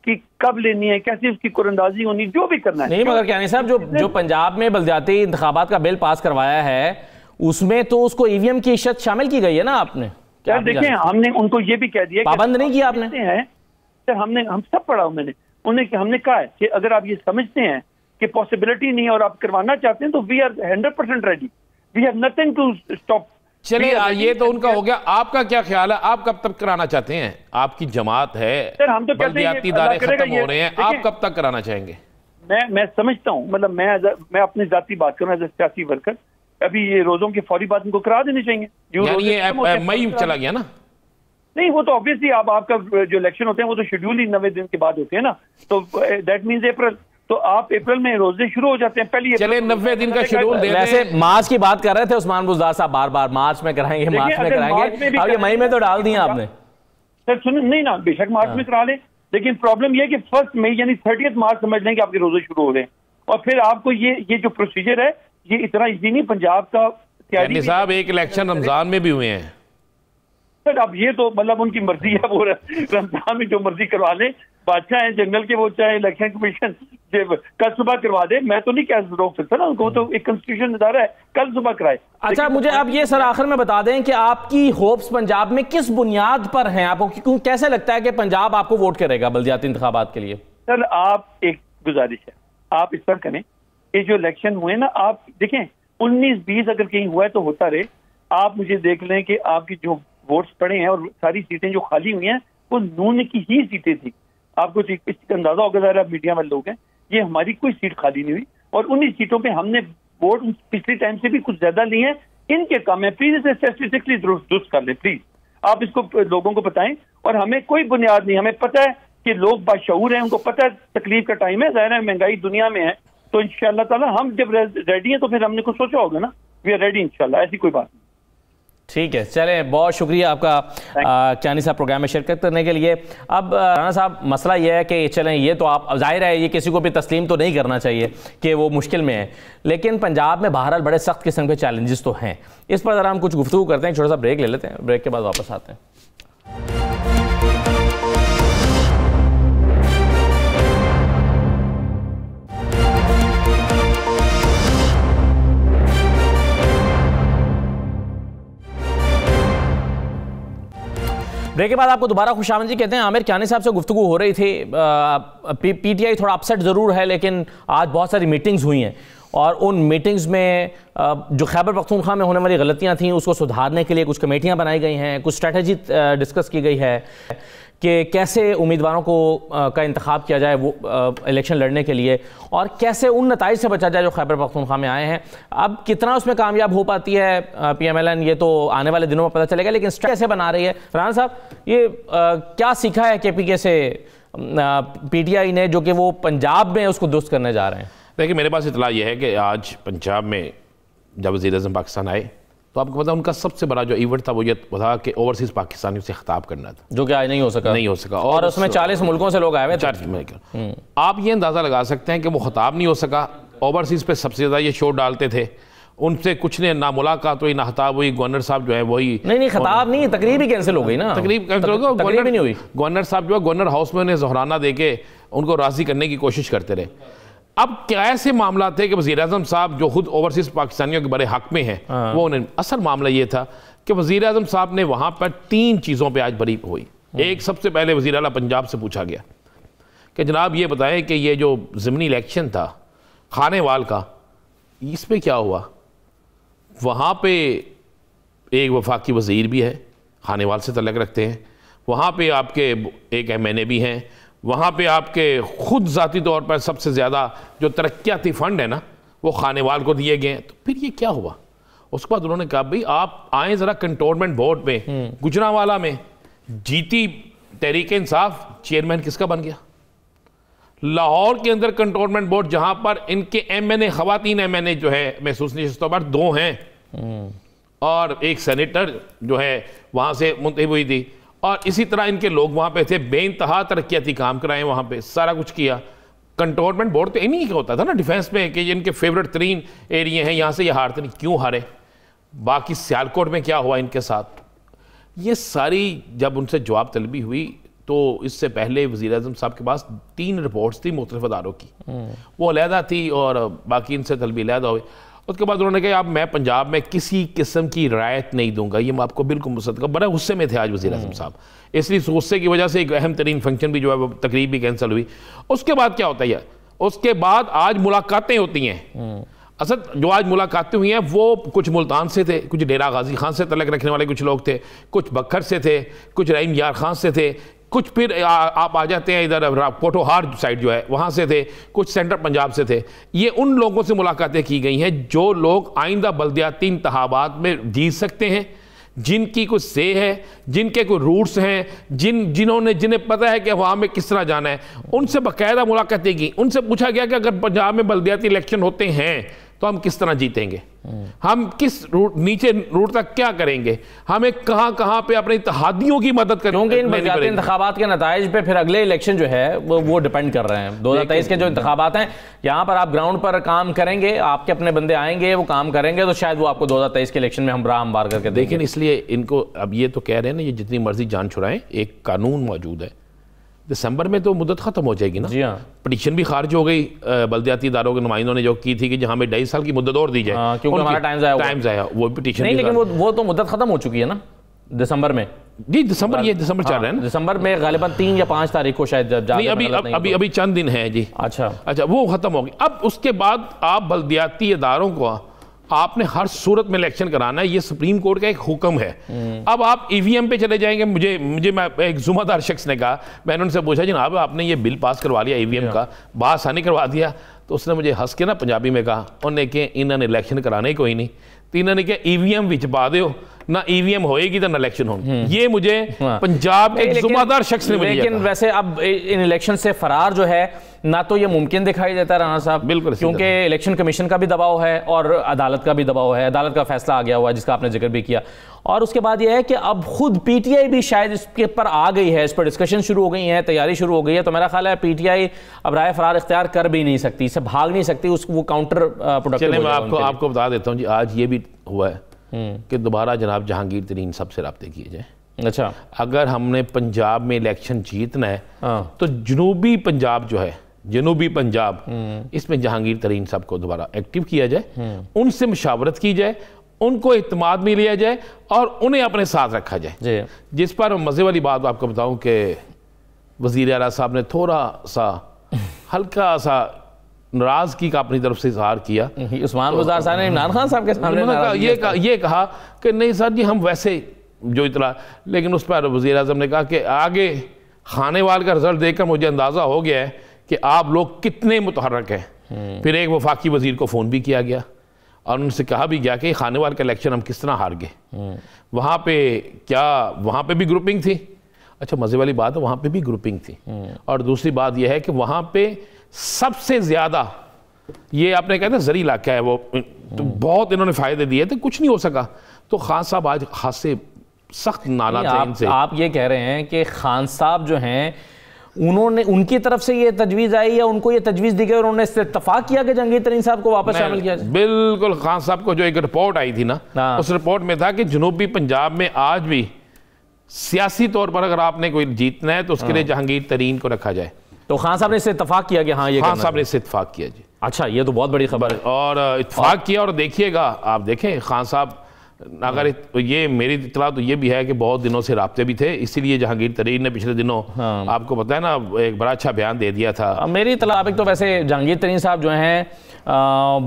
कि कब लेनी है, कैसे उसकी कुरंदाजी होनी, जो भी करना है।
नहीं मगर क्या नहीं साहब, जो पंजाब में बल्दियाती इंतखाबात का बिल पास करवाया है उसमें तो उसको ईवीएम की इशत शामिल की गई है ना आपने?
क्या देखिए हमने उनको ये भी कह दिया,
पाबंद नहीं किया आपने?
सर हम सब पढ़ा हमने कहा है कि अगर आप ये समझते हैं कि पॉसिबिलिटी नहीं है और आप करवाना चाहते हैं तो we are 100% ready, we have nothing to stop.
चलिए ये तो उनका हो गया, आपका क्या ख्याल है? आप कब तक कराना चाहते हैं? आपकी जमात है,
सर हम तो
बल्दियाती इदारे खत्म हो रहे हैं, आप कब तक कराना चाहेंगे?
मैं समझता हूँ, मतलब मैं अपनी जाती बात करूँ एज ए सियासी वर्कर, अभी ये रोजों की फौरी बात इनको करा देनी चाहिए।
ये मई चला गया ना?
नहीं वो तो ऑब्वियसली आपका जो इलेक्शन होते हैं वो तो शेड्यूल ही 90 दिन के बाद होते हैं ना, तो दैट मीन्स अप्रैल, तो आप अप्रैल में रोजे शुरू हो जाते हैं। पहले
चले 90 दिन का शेड्यूल दे।
वैसे मार्च की बात कर रहे थे उस्मान बुज़दार साहब, बार मार्च में कराएंगे, मार्च में कराएंगे, अब ये मई में तो डाल दिया आपने।
सर सुन नहीं ना, बेशक मार्च में करा लें, लेकिन प्रॉब्लम यह है कि 1 मई यानी 30 मार्च समझ लें कि आपके रोजे शुरू हो रहे हैं, और फिर आपको ये जो प्रोसीजर है ये इतना इजी नहीं। पंजाब का
तैयारी साहब एक इलेक्शन रमजान में भी हुए हैं
सर, अब ये तो मतलब उनकी मर्जी है, वो रमजान में जो मर्जी करवा लें, बादशाह है जनरल के, वो चाहे इलेक्शन कमीशन कल सुबह करवा दे, मैं तो नहीं कह रोक सकता ना उनको, तो एक कॉन्स्टिट्यूशन इदारा है, कल सुबह कराए।
अच्छा मुझे अब ये सर आखिर में बता दें कि आपकी होप्स पंजाब में किस बुनियाद पर हैं? आपको कैसे लगता है कि पंजाब आपको वोट करेगा बल्दियाती इंतखाबात के लिए?
सर आप एक गुजारिश है, आप इस पर करें, ये जो इलेक्शन हुए ना, आप देखें 19-20 अगर कहीं हुआ है तो होता रहे। आप मुझे देख लें कि आपकी जो वोट्स पड़े हैं और सारी सीटें जो खाली हुई हैं वो नून की ही सीटें थी। आपको इसका अंदाजा होगा, ज़रा मीडिया वाले लोग हैं, ये हमारी कोई सीट खाली नहीं हुई और उन्हीं सीटों पे हमने वोट पिछले टाइम से भी कुछ ज्यादा लिए हैं। इनके कम है, प्लीज इसे स्टैटिस्टिकली दुरुस्त कर लें, प्लीज आप इसको लोगों को बताएं। और हमें कोई बुनियाद नहीं, हमें पता है कि लोग बाशऊर हैं, उनको पता है तकलीफ का टाइम है, ज़ाहिर है महंगाई दुनिया में है, तो इंशाअल्लाह ताला हम जब रेडी हैं तो फिर हमने कुछ सोचा होगा ना, वी आर रेडी इंशाअल्लाह, ऐसी कोई बात नहीं।
ठीक है, चलें, बहुत शुक्रिया आपका कियानी साहब प्रोग्राम में शिरकत करने के लिए। अब राना साहब, मसला ये है कि चलें, ये तो आप जाहिर है ये किसी को भी तस्लीम तो नहीं करना चाहिए कि वो मुश्किल में है, लेकिन पंजाब में बहरहाल बड़े सख्त किस्म के चैलेंजेस तो हैं। इस पर ज़रा हम कुछ गुफ्तगू करते हैं, छोटा सा ब्रेक ले लेते हैं, ब्रेक के बाद वापस आते हैं। ब्रेक के बाद आपको दोबारा खुशामदी कहते हैं। आमिर कियानी साहब से गुफ्तगू हो रही थी, पीटीआई थोड़ा अपसेट ज़रूर है, लेकिन आज बहुत सारी मीटिंग्स हुई हैं और उन मीटिंग्स में जो खैबर पख्तूनख्वा में होने वाली गलतियां थी उसको सुधारने के लिए कुछ कमेटियां बनाई गई हैं, कुछ स्ट्रेटजी डिस्कस की गई है कि कैसे उम्मीदवारों को का इंतखाब किया जाए वो इलेक्शन लड़ने के लिए, और कैसे उन नताइज से बचा जाए जो खैबर पख्तूनख्वा में आए हैं। अब कितना उसमें कामयाब हो पाती है PMLN, ये तो आने वाले दिनों में पता चलेगा, लेकिन कैसे बना रही है। राना साहब, ये क्या सीखा है KPK से PTI ने जो कि वो पंजाब में उसको दुरुस्त करने जा रहे हैं?
देखिए, मेरे पास इतला ये है कि आज पंजाब में जब वज़ीर-ए-आज़म पाकिस्तान आए तो आपको पता उनका सबसे बड़ा जो इवेंट था वो ये था कि ओवरसीज़ पाकिस्तानियों से खिताब करना था,
जो कि आज नहीं हो सका और उसमें 40 मुल्कों से लोग आए हुए थे।
आप ये अंदाज़ा लगा सकते हैं कि वो खिताब नहीं हो सका। ओवरसीज़ पे सबसे ज़्यादा ये शोर डालते थे, उनसे कुछ ने ना मुलाकात हुई ना खिताब हुई। गवर्नर साहब जो है वही नहीं
खिताब नहीं, तकरीब ही कैंसिल हो गई ना,
तकरीब कैंसिल हो गई, तकरीब नहीं हुई। गवर्नर साहब जो है गवर्नर हाउस में उन्हें ज़ोहराना दे के उनको राज़ी करने की कोशिश करते रहे। अब क्या ऐसे मामला थे कि वज़ीर-ए-आज़म साहब जो खुद ओवरसीज़ पाकिस्तानियों के बड़े हक में हैं, वो उन्हें असल मामला ये था कि वज़ीर-ए-आज़म साहब ने वहाँ पर 3 चीज़ों पे आज बरी हुई। एक, सबसे पहले वज़ीर आला पंजाब से पूछा गया कि जनाब ये बताएं कि ये जो ज़िमनी इलेक्शन था खानेवाल का, इस पर क्या हुआ? वहाँ पे एक वफाकी वज़ीर भी है, खानेवाल से तल्लुक़ रखते हैं, वहाँ पे आपके एक MNA भी हैं, वहाँ पे आपके खुद ज़ाती तौर पर सबसे ज़्यादा जो तरक्याती फ़ंड है ना वो खानेवाल को दिए गए हैं। तो फिर ये क्या हुआ? उसके बाद उन्होंने कहा भाई आप आए ज़रा कंटोनमेंट बोर्ड में, गुजरांवाला में जीती तहरीक इंसाफ, चेयरमैन किसका बन गया? लाहौर के अंदर कंटोनमेंट बोर्ड जहाँ पर इनके MNA ख़वातीन MNA जो है महसूस नशिस्तों पर 2 हैं और एक सेनेटर जो है वहाँ से मुंतखब हुई थी, और इसी तरह इनके लोग वहाँ पे थे, बेइंतहा तरक्याती काम कराए, वहाँ पे सारा कुछ किया। कंटोनमेंट बोर्ड तो इन्हीं का होता था ना डिफेंस में कि इनके फेवरेट तरीन एरिया हैं, यहाँ से ये हारते नहीं, क्यों हारे? बाकी सियालकोट में क्या हुआ इनके साथ? ये सारी जब उनसे जवाब तलबी हुई तो इससे पहले वज़ीर-ए-आज़म साहब के पास 3 रिपोर्ट्स थी मुख्तलिफ अदारों की, वो अलहदा थी और बाकी इनसे तलबी अलहदा हुई। उसके बाद उन्होंने कहा अब मैं पंजाब में किसी किस्म की रायत नहीं दूंगा, ये मैं आपको बिल्कुल मुसद्दक़। बड़े गुस्से में थे आज वज़ीर-ए-आज़म साहब, इसलिए गुस्से की वजह से एक अहम तरीन फंक्शन भी जो है वो तकरीब भी कैंसिल हुई। उसके बाद क्या होता है? उसके बाद आज मुलाकातें होती हैं। असद जो आज मुलाकातें हुई हैं वो कुछ मुल्तान से थे, कुछ डेरा गाजी खान से तल्लुक़ रखने वाले कुछ लोग थे, कुछ बखर से थे, कुछ रहीम यार खान से थे, कुछ फिर आप आ जाते हैं इधर पोटोहार साइड जो है वहाँ से थे, कुछ सेंट्रल पंजाब से थे। ये उन लोगों से मुलाकातें की गई हैं जो लोग आइंदा बल्दियाती इंतखाबात में जीत सकते हैं, जिनकी कुछ से है, जिनके कोई रूट्स हैं, जिन्हें पता है कि वहाँ में किस तरह जाना है, उनसे बाकायदा मुलाकातें की। उनसे पूछा गया कि अगर पंजाब में बल्दियाती इलेक्शन होते हैं तो हम किस तरह जीतेंगे, हम किस नीचे रूट तक क्या करेंगे, हमें कहाँ पे अपने इत्तेहादियों की मदद करें,
क्योंकि इन बल्दियाती इंतखाबात के नताइज पे फिर अगले इलेक्शन जो है वो डिपेंड कर रहे हैं। 2023 के जो इंतखाबात हैं, यहाँ पर आप ग्राउंड पर काम करेंगे, आपके अपने बंदे आएंगे, वो काम करेंगे, तो शायद वो आपको 2023 के इलेक्शन में हम राह हमवार करके देखें।
इसलिए इनको अब ये तो कह रहे हैं ना, ये जितनी मर्जी जान छुड़ाएं, एक कानून मौजूद है, दिसंबर में तो मुद्दत खत्म हो जाएगी ना।
जी हाँ,
पिटीशन भी खारिज हो गई बल्दियाती इदारों के नुमाइंदों ने जो की थी कि हमें 2.5 साल की मुद्दत और दी जाए,
क्योंकि हमारा टाइम्स आया वो
पिटीशन
नहीं, लेकिन वो तो मुद्दत खत्म हो चुकी है ना दिसंबर में।
जी दिसंबर चल रहा है ना,
दिसंबर में गालिबन 3 या 5 तारीख को शायद
अभी चंद दिन है जी।
अच्छा,
वो खत्म हो गई। अब उसके बाद आप बल्दियाती इदारों को आपने हर सूरत में इलेक्शन कराना है, ये सुप्रीम कोर्ट का एक हुक्म है। अब आप ईवीएम पे चले जाएंगे। मुझे मैं एक जुम्मेदार शख्स ने कहा, मैंने उनसे पूछा जनाब आपने ये बिल पास करवा लिया ईवीएम का, बासानी करवा दिया? तो उसने मुझे हंस के ना पंजाबी में कहा, उन्हें कि इन्होंने इलेक्शन कराना ही कोई नहीं, तो इन्होंने क्या ईवीएम विच पा दो ना, ईवीएम होएगी तो ना इलेक्शन होंगे। ये मुझे पंजाब के जुम्मेदार शख्स ने मुझे
लेकिन वैसे अब इन इलेक्शन से फरार जो है ना तो ये मुमकिन दिखाई देता है राणा साहब,
बिल्कुल,
क्योंकि इलेक्शन कमीशन का भी दबाव है और अदालत का भी दबाव है, अदालत का फैसला आ गया हुआ है जिसका आपने जिक्र भी किया। और उसके बाद यह है कि अब खुद पीटीआई भी शायद इसके पर आ गई है, इस पर डिस्कशन शुरू हो गई है, तैयारी शुरू हो गई है। तो मेरा ख्याल है पीटीआई अब राय फरार इख्तियार कर भी नहीं सकती, इससे भाग नहीं सकती, वो काउंटर प्रोडक्टिव।
चलिए मैं आपको बता देता हूँ जी, आज ये भी हुआ है कि दोबारा जनाब जहांगीर तरीन साहब से राब्ते किए जाए।
अच्छा,
अगर हमने पंजाब में इलेक्शन जीतना है तो जनूबी पंजाब जो है, जनूबी पंजाब, इसमें जहांगीर तरीन साहब को दोबारा एक्टिव किया जाए, उनसे मुशावरत की जाए, उनको इत्मीनान में लिया जाए और उन्हें अपने साथ रखा जाए। जिस पर मज़े वाली बात आपको बताऊं कि वज़ीर आला साहब ने थोड़ा सा हल्का सा नाराजगी का अपनी तरफ से इजहार किया।
उस्मान गुजार साहब ने इमरान खान साहब के सामने
ये कहा कि नहीं सर जी हम वैसे जो इतना, लेकिन उस पर वज़ीर आज़म ने कहा कि आगे खानेवाल का रिजल्ट देखकर मुझे अंदाज़ा हो गया है कि आप लोग कितने मुतहर्रिक हैं। फिर एक वफाकी वज़ीर को फ़ोन भी किया गया और उनसे कहा भी गया कि खानेवाल का इलेक्शन हम किस तरह हार गए। वहाँ पे क्या वहाँ पे भी ग्रुपिंग थी? अच्छा, मज़े वाली बात है, वहाँ पे भी ग्रुपिंग थी। और दूसरी बात यह है कि वहाँ पे सबसे ज़्यादा ये आपने कहते ज़री इलाका है, वो तो बहुत इन्होंने फ़ायदे दिए थे, कुछ नहीं हो सका। तो खान साहब आज खासे सख्त नाराज़ थे इनसे।
आप ये कह रहे हैं कि खान साहब जो हैं उन्होंने, उनकी तरफ से ये तजवीज़ आई या उनको ये तजवीज़ दी गई और उन्होंने इससे इत्तफाक किया कि जहांगीर तरीन साहब को वापस शामिल किया?
बिल्कुल, खान साहब को जो एक रिपोर्ट आई थी ना, उस रिपोर्ट में था कि जनूबी पंजाब में आज भी सियासी तौर पर अगर आपने कोई जीतना है तो उसके लिए जहांगीर तरीन को रखा जाए।
तो खान साहब ने इससे इत्तफाक किया कि हाँ ये
खान साहब ने इससे इत्तफाक किया जी।
अच्छा, ये तो बहुत बड़ी खबर है।
और इत्तफाक किया, और देखिएगा आप देखें खान साहब, अगर ये मेरी इत्तला तो ये भी है कि बहुत दिनों से राब्ते भी थे, इसीलिए जहांगीर तरीन ने पिछले दिनों आपको पता है ना एक बड़ा अच्छा बयान दे दिया था।
मेरी इत्तला तो वैसे जहांगीर तरीन साहब जो हैं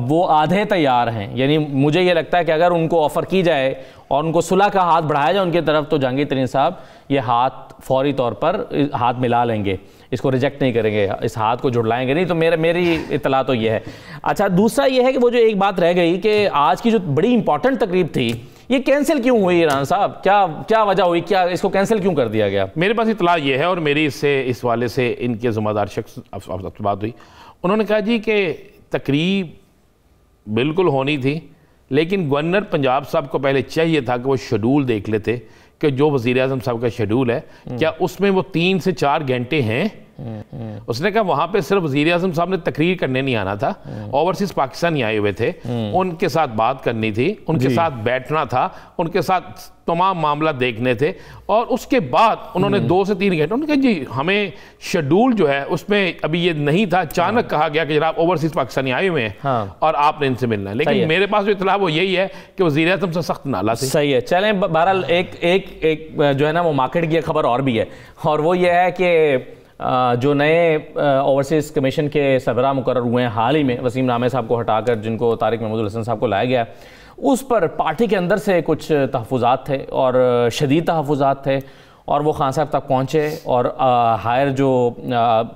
वो आधे तैयार हैं, यानी मुझे ये लगता है कि अगर उनको ऑफ़र की जाए और उनको सुलह का हाथ बढ़ाया जाए उनकी तरफ, तो जहांगीर तरीन साहब ये हाथ फौरी तौर पर हाथ मिला लेंगे, इसको रिजेक्ट नहीं करेंगे, इस हाथ को जुड़लाएंगे नहीं। तो मेरी इत्तला तो ये है। अच्छा, दूसरा ये है कि वो जो एक बात रह गई कि आज की जो बड़ी इंपॉर्टेंट तकरीब थी ये कैंसिल क्यों हुई राणा साहब? क्या वजह हुई, क्या इसको कैंसिल क्यों कर दिया गया?
मेरे पास इत्तला ये है, और मेरी इस वाले से इनके ज़िम्मेदार शख्स बात हुई, उन्होंने कहा जी कि तकरीब बिल्कुल होनी थी, लेकिन गवर्नर पंजाब साहब को पहले चाहिए था कि वो शेड्यूल देख लेते कि जो वज़ीर आज़म साहब का शेड्यूल है क्या उसमें वो 3 से 4 घंटे हैं। उसने कहा वहाँ पे सिर्फ वज़ीर आज़म साहब ने तकरीर करने नहीं आना था, ओवरसीज़ पाकिस्तानी आए हुए थे, उनके साथ बात करनी थी, उनके साथ बैठना था, उनके साथ तमाम मामला देखने थे। और उसके बाद उन्होंने 2 से 3 घंटे, उन्होंने कहा जी हमें शेड्यूल जो है उसमें अभी ये नहीं था, अचानक कहा गया कि जनाब ओवरसीज़ पाकिस्तानी आए हुए हैं और आपने इनसे मिलना है। लेकिन मेरे पास जो इत्तला वो यही है कि वज़ीर आज़म से सख्त नाला थे।
सही है, चलें बहरहाल एक जो है ना वो मार्केट की खबर और भी है, और वो ये है कि जो नए ओवरसीज़ कमीशन के सरबराह मुकर्रर हुए हैं हाल ही में, वसीम नामे साहब को हटाकर जिनको तारिक महमूद हसन साहब को लाया गया, उस पर पार्टी के अंदर से कुछ तहफ़्फ़ुज़ात थे और शदीद तहफ़्फ़ुज़ात थे, और वो खान साहब तक पहुँचे और हायर जो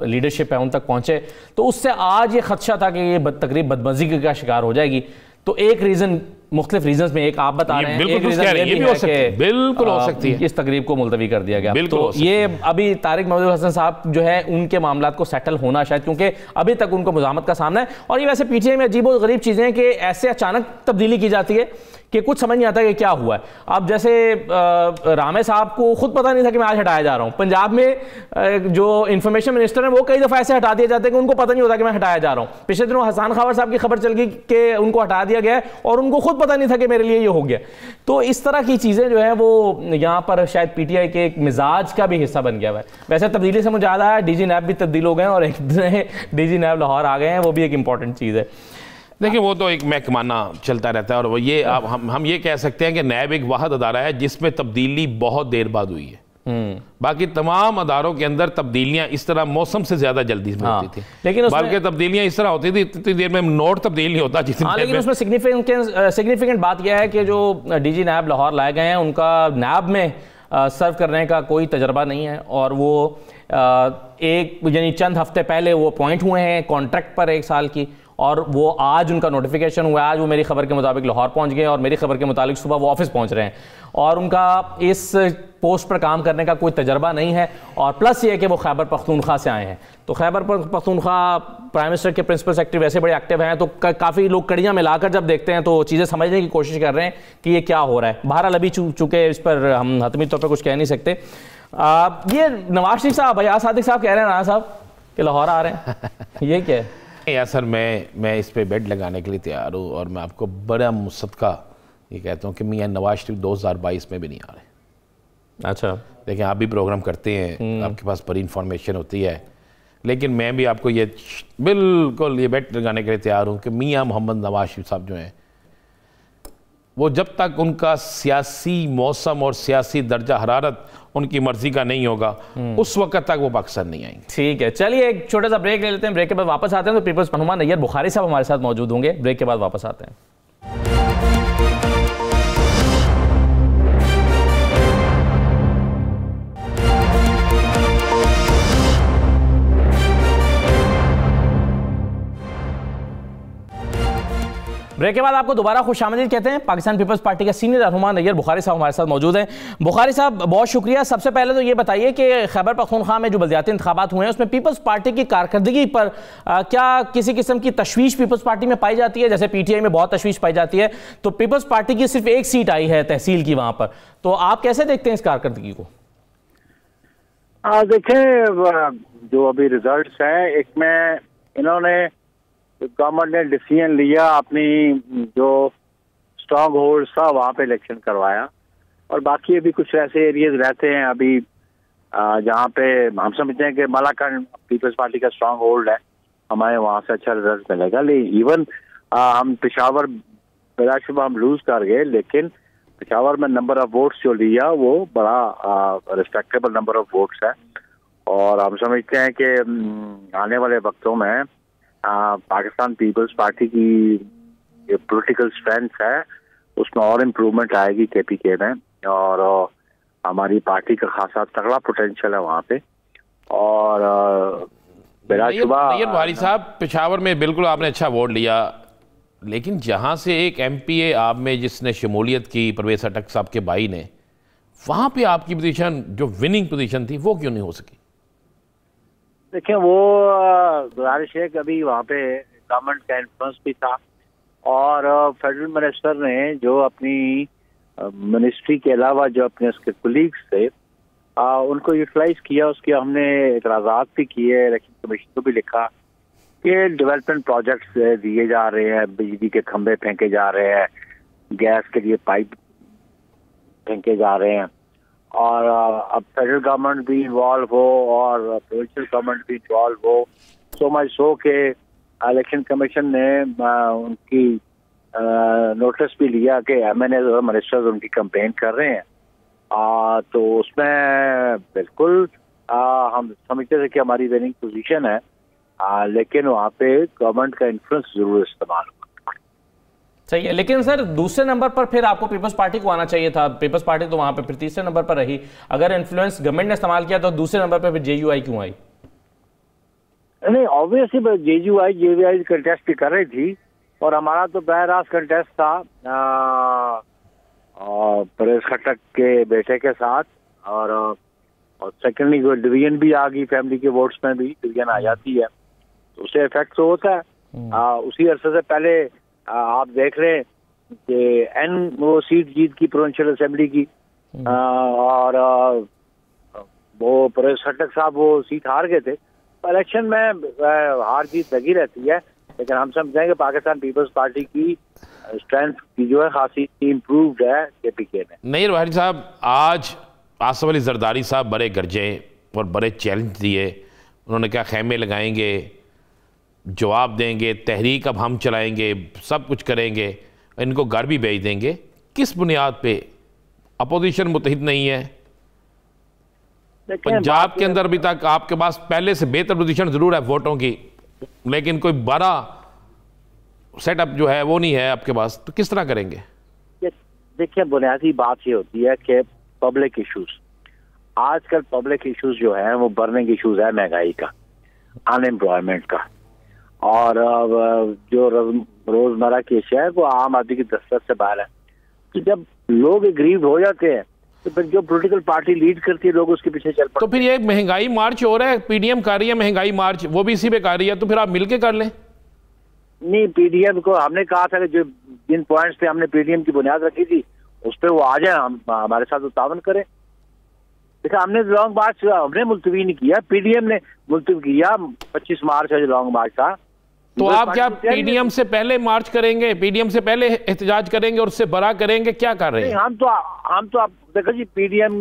लीडरशिप है उन तक पहुँचे। तो उससे आज ये खदशा था कि ये तकरीब बदमज़गी का शिकार हो जाएगी। तो एक रीज़न, मुख्तलिफ रीजंस में, एक आप बता रहे हैं, एक रीजन ये भी है कि
बिल्कुल हो सकती है
इस तकरीब को मुलतवी कर दिया गया। तो ये अभी तारिक महमूद हसन साहब जो है उनके मामलात को सेटल होना शायद, क्योंकि अभी तक उनको मुज़ाहमत का सामना है। और ये वैसे पीटीआई में अजीब और गरीब चीज़ें हैं कि ऐसे अचानक तब्दीली की जाती है कि कुछ समझ नहीं आता कि क्या हुआ है। अब जैसे रामे साहब को खुद पता नहीं था कि मैं आज हटाया जा रहा हूँ। पंजाब में जो इंफॉर्मेशन मिनिस्टर हैं वो कई दफ़ा ऐसे हटा दिए जाते हैं कि उनको पता नहीं होता कि मैं हटाया जा रहा हूँ। पिछले दिनों हसन खावर साहब की खबर चल गई कि उनको हटा दिया गया है और उनको खुद पता नहीं था कि मेरे लिए ये हो गया। तो इस तरह की चीज़ें जो है वो यहाँ पर शायद पीटीआई के एक मिजाज का भी हिस्सा बन गया है। वैसे तब्दीली से मुझे याद आया डीजी नैब भी तब्दील हो गए और एक नए डीजी नैब लाहौर आ गए हैं, वो भी एक इंपॉर्टेंट चीज़ है।
देखिए वो तो एक महकमाना चलता रहता है, और वो ये हम ये कह सकते हैं कि नैब एक वाहद अदारा है जिसमें तब्दीली बहुत देर बाद हुई है। बाकी तमाम अदारों के अंदर तब्दीलियां इस तरह मौसम से ज्यादा जल्दी में होती थी,
लेकिन
बल्कि तब्दीलियां इस तरह होती थी इतनी देर में नोट तब्दील नहीं होता जितनी
लेकिन उसमें सिग्निफिकेंट बात यह है कि जो डीजी नैब लाहौर लाए गए हैं उनका नैब में सर्व करने का कोई तजर्बा नहीं है, और वो एक यानी चंद हफ्ते पहले वो अपॉइंट हुए हैं कॉन्ट्रैक्ट पर 1 साल की, और वो आज उनका नोटिफिकेशन हुआ है। आज वो मेरी खबर के मुताबिक लाहौर पहुंच गए और मेरी खबर के मुताबिक सुबह वो ऑफिस पहुंच रहे हैं, और उनका इस पोस्ट पर काम करने का कोई तजर्बा नहीं है, और प्लस ये है कि वो खैबर पख्तूनख्वा से आए हैं। तो खैबर पख्तूनख्वा प्राइम मिनिस्टर के प्रिंसिपल सेक्रेटरी वैसे बड़े एक्टिव हैं, तो काफ़ी लोग कड़ियाँ मिलाकर जब देखते हैं तो चीज़ें समझने की कोशिश कर रहे हैं कि ये क्या हो रहा है। बहरहाल अभी चूँकि इस पर हम हतमी तौर पर कुछ कह नहीं सकते। ये नवाज शरीफ साहब, अयाज सादिक साहब कह रहे हैं राना साहब कि लाहौर आ रहे हैं, ये क्या है?
या सर मैं इस पे बेट लगाने के लिए तैयार हूँ, और मैं आपको बड़ा मुसद्दका ये कहता हूँ कि मियां नवाज शरीफ 2022 में भी नहीं आ रहे।
अच्छा,
लेकिन आप भी प्रोग्राम करते हैं, आपके पास बड़ी इंफॉर्मेशन होती है, लेकिन मैं भी आपको ये बिल्कुल ये बेट लगाने के लिए तैयार हूँ कि मियां मोहम्मद नवाज शरीफ साहब जो हैं वो जब तक उनका सियासी मौसम और सियासी दर्जा हरारत उनकी मर्जी का नहीं होगा उस वक्त तक वो पाकिस्तान नहीं आएंगे।
ठीक है, चलिए एक छोटा सा ब्रेक ले लेते हैं। ब्रेक के बाद वापस आते हैं तो पीपल्स रहमान नैयर बुखारी साहब हमारे साथ मौजूद होंगे। ब्रेक के बाद वापस आते हैं। ब्रेक के बाद आपको दोबारा खुशामदीद कहते हैं। पाकिस्तान पीपल्स पार्टी के सीनियर रहनुमा नैयर बुखारी साहब हमारे साथ मौजूद हैं। बुखारी साहब बहुत शुक्रिया। सबसे पहले तो ये बताइए कि खैबर पख्तूनख्वा में जो बलदियाती इंतखाबात हुए हैं उसमें पीपल्स पार्टी की कारकर्दगी पर क्या किसी किस्म की तशवीश पीपल्स पार्टी में पाई जाती है? जैसे पीटीआई में बहुत तशवीश पाई जाती है, तो पीपल्स पार्टी की सिर्फ 1 सीट आई है तहसील की वहाँ पर, तो आप कैसे देखते हैं इस कारकर्दगी को?
देखें, जो अभी रिजल्ट्स हैं, एक में इन्होंने गवर्नमेंट ने डिसीजन लिया अपनी जो स्ट्रॉन्ग होल्ड था वहाँ पे इलेक्शन करवाया, और बाकी अभी कुछ ऐसे एरियाज रहते हैं अभी जहाँ पे हम समझते हैं कि मलाकंड पीपल्स पार्टी का स्ट्रॉन्ग होल्ड है, हमारे वहाँ से अच्छा रिजल्ट मिलेगा। लेकिन इवन हम पेशावर बिलाशुबा हम लूज कर गए, लेकिन पेशावर में नंबर ऑफ वोट्स जो लिया वो बड़ा रिस्पेक्टेबल नंबर ऑफ वोट्स है, और हम समझते हैं कि आने वाले वक्तों में पाकिस्तान पीपल्स पार्टी की पॉलिटिकल स्ट्रेंथ है उसमें और इम्प्रूवमेंट आएगी केपीके में, और हमारी पार्टी का खासा तगड़ा पोटेंशियल है वहाँ पे। और
नैयर बुखारी साहब, पेशावर में बिल्कुल आपने अच्छा वोट लिया, लेकिन जहाँ से एक MPA आप में जिसने शमूलियत की परवेज खट्टक साहब के भाई ने, वहाँ पे आपकी पोजीशन जो विनिंग पोजीशन थी वो क्यों नहीं हो सकी?
देखिए, वो गुजारिश है कि अभी वहाँ पे गवर्नमेंट का इन्फ्लुएंस भी था, और फेडरल मिनिस्टर ने जो अपनी मिनिस्ट्री के अलावा जो अपने उसके कोलीग्स थे उनको यूटिलाइज किया। उसके हमने एतराज़ात भी किए, इलेक्शन कमीशन को भी लिखा कि डेवलपमेंट प्रोजेक्ट्स दिए जा रहे हैं, बिजली के खंभे फेंके जा रहे हैं, गैस के लिए पाइप फेंके जा रहे हैं, और अब फेडरल गवर्नमेंट भी इन्वॉल्व हो और प्रोविंशियल गवर्नमेंट भी इन्वॉल्व हो। सो मच सो के इलेक्शन कमीशन ने उनकी नोटिस भी लिया कि MNA और मिनिस्टर्स उनकी कंपेन कर रहे हैं, तो उसमें बिल्कुल हम समझते थे कि हमारी विनिंग पोजीशन है, लेकिन वहाँ पे गवर्नमेंट का इन्फ्लुएंस जरूर इस्तेमाल हुआ।
सही है, लेकिन सर दूसरे नंबर पर फिर आपको पीपल्स पार्टी को आना चाहिए था। पीपल्स पार्टी तो वहां पे फिर तीसरे नंबर पर रही। अगर इन्फ्लुएंस गवर्नमेंट ने इस्तेमाल किया तो दूसरे नंबर पर फिर JUI क्यों आई?
नहीं, ऑब्वियसली JUI कंटेस्ट भी कर रही थी, और हमारा तो बहरास कंटेस्ट था परवेज खट्टक के बेटे के साथ, और सेकेंडली डिवीजन भी आ गई, फैमिली के वोट्स में भी डिवीजन आ जाती है, तो उससे इफेक्ट तो होता है। उसी अरसे से पहले आप देख रहे हैं कि वो सीट जीत की प्रोविंशियल असेंबली की, और वो परवेज खट्टक साहब वो सीट हार गए थे। इलेक्शन में हार जीत लगी रहती है, लेकिन हम समझें कि पाकिस्तान पीपल्स पार्टी की स्ट्रेंथ की जो है खासी इम्प्रूव्ड है केपीके में।
नैयर बुखारी साहब, आज आसिफ अली जरदारी साहब बड़े गरजे और बड़े चैलेंज दिए। उन्होंने कहा खेमे लगाएंगे, जवाब देंगे, तहरीक अब हम चलाएंगे, सब कुछ करेंगे, इनको घर भी भेज देंगे। किस बुनियाद पे? अपोजिशन मुतहिद नहीं है, पंजाब के अंदर अभी तक आपके पास पहले से बेहतर पोजीशन जरूर है वोटों की, लेकिन कोई बड़ा सेटअप जो है वो नहीं है आपके पास, तो किस तरह करेंगे?
देखिए, बुनियादी बात ये होती है कि पब्लिक इश्यूज, आजकल पब्लिक इश्यूज जो है वो बर्निंग इश्यूज है, महंगाई का, अनएम्प्लॉयमेंट का, और जो रोजमर्रा की अशिया है वो आम आदमी की दस्तरस से बाहर है। तो जब लोग एग्रीव हो जाते हैं तो फिर जो पॉलिटिकल पार्टी लीड करती है लोग उसके पीछे चल पड़ते।
तो फिर ये महंगाई मार्च हो रहा है, पीडीएम कर रही है महंगाई मार्च, वो भी इसी पे कर रही है, तो फिर आप मिलके कर लें।
नहीं, पीडीएम को हमने कहा था कि जो जिन पॉइंट्स पे हमने पीडीएम की बुनियाद रखी थी उस पर वो आ जाए, हम हमारे साथ तावन करें। देखा, हमने लॉन्ग मार्च हमने मुलतवी नहीं किया, पीडीएम ने मुलतवी किया। 25 मार्च का जो लॉन्ग मार्च था,
तो आप क्या पीडीएम से पहले मार्च करेंगे, पीडीएम से पहले एहतजाज करेंगे और उससे बड़ा करेंगे, क्या कर रहे हैं?
हम तो आप देखो जी, पीडीएम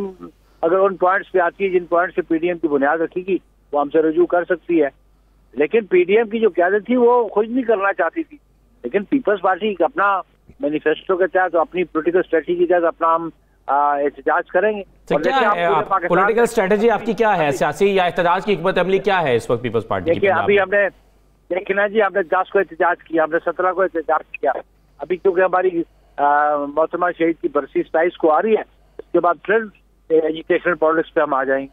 अगर उन पॉइंट्स पे आती है जिन पॉइंट्स पे पीडीएम की बुनियाद रखेगी वो हमसे रजू कर सकती है। लेकिन पीडीएम की जो क़यादत थी वो खुद नहीं करना चाहती थी, लेकिन पीपल्स पार्टी अपना मैनिफेस्टो के तहत, अपनी पोलिटिकल स्ट्रेटजी के तहत अपना हम एहतजाज करेंगे।
तो क्या है पॉलिटिकल स्ट्रेटजी आपकी, क्या है सियासी या एहतजाज की हिकमत अमली क्या है इस वक्त पीपल्स पार्टी की?
देखिए, अभी हमने देखना जी, हमने 10 को एहतजाज किया, हमने 17 को एहतजाज किया। अभी क्योंकि हमारी मोहतरमा शहीद की बरसी 27 को आ रही है, उसके बाद फिर एजुकेशन पॉलिटिक्स पे हम आ जाएंगे।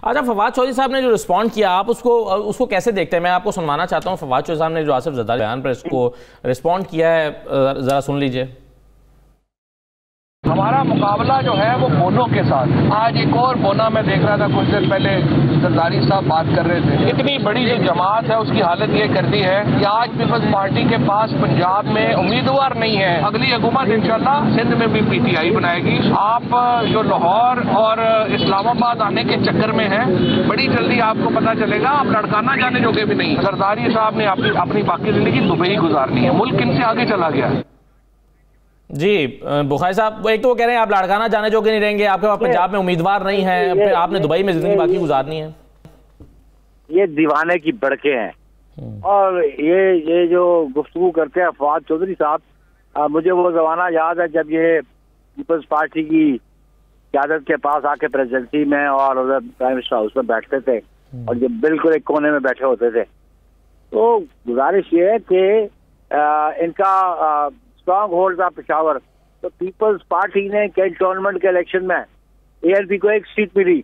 अच्छा, फवाद चौधरी साहब ने जो रिस्पॉन्ड किया, आप उसको कैसे देखते हैं? मैं आपको सुनवाना चाहता हूँ फवाद चौधरी साहब ने जो आसिफ जरदारी बयान पर इसको रिस्पॉन्ड किया है, जरा सुन लीजिए।
हमारा मुकाबला जो है वो बोनों के साथ। आज एक और बोना में देख रहा था, कुछ देर पहले जरदारी साहब बात कर रहे थे। इतनी बड़ी जो जमात है उसकी हालत ये कर दी है कि आज पीपल्स पार्टी के पास पंजाब में उम्मीदवार नहीं है। अगली हुकूमत इंशाल्लाह सिंध में भी पीटीआई बनाएगी। आप जो लाहौर और इस्लामाबाद आने के चक्कर में है, बड़ी जल्दी आपको पता चलेगा आप लड़काना जाने जोगे भी नहीं। जरदारी साहब ने अपनी बाकी जिंदगी दुबई गुजारनी है। मुल्क इनसे आगे चला गया है।
जी बुखारी साहब, एक तो वो कह रहे हैं आप लाड़काना जाने जोगे नहीं रहेंगे, आपके पास पंजाब में उम्मीदवार नहीं है, फिर आपने दुबई में जिंदगी बाकी गुजारनी है।
ये दीवाने की बड़के हैं। और ये जो गुफ्तगू करते हैं फवाद चौधरी साहब, मुझे वो जमाना याद है जब ये पीपल्स पार्टी की क़यादत के पास आके प्रेसिडेंसी में और उधर प्राइम मिनिस्टर हाउस में बैठते थे और ये बिल्कुल एक कोने में बैठे होते थे। तो गुजारिश ये है कि इनका स्ट्रॉन्ग होल्ड था पेशावर। तो पीपल्स पार्टी ने कैंटोनमेंट के इलेक्शन में एएलपी को 1 सीट मिली,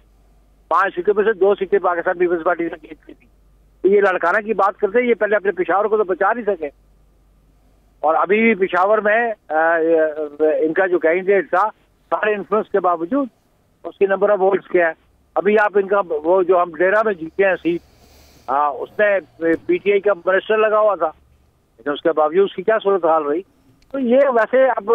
5 सीटों में से 2 सीटें पाकिस्तान पीपल्स पार्टी ने जीत ली थी। तो ये लड़काना की बात करते हैं, ये पहले अपने पेशावर को तो बचा नहीं सके। और अभी भी पेशावर में इनका जो कैंडिडेट था, सारे इन्फ्लुएंस के बावजूद उसकी नंबर ऑफ वोट्स क्या है। अभी आप इनका वो जो हम डेरा में जीते हैं सीट, उसमें पीटीआई का मिनिस्टर लगा हुआ था, लेकिन उसके बावजूद उसकी क्या सूरत हाल रही। तो ये वैसे अब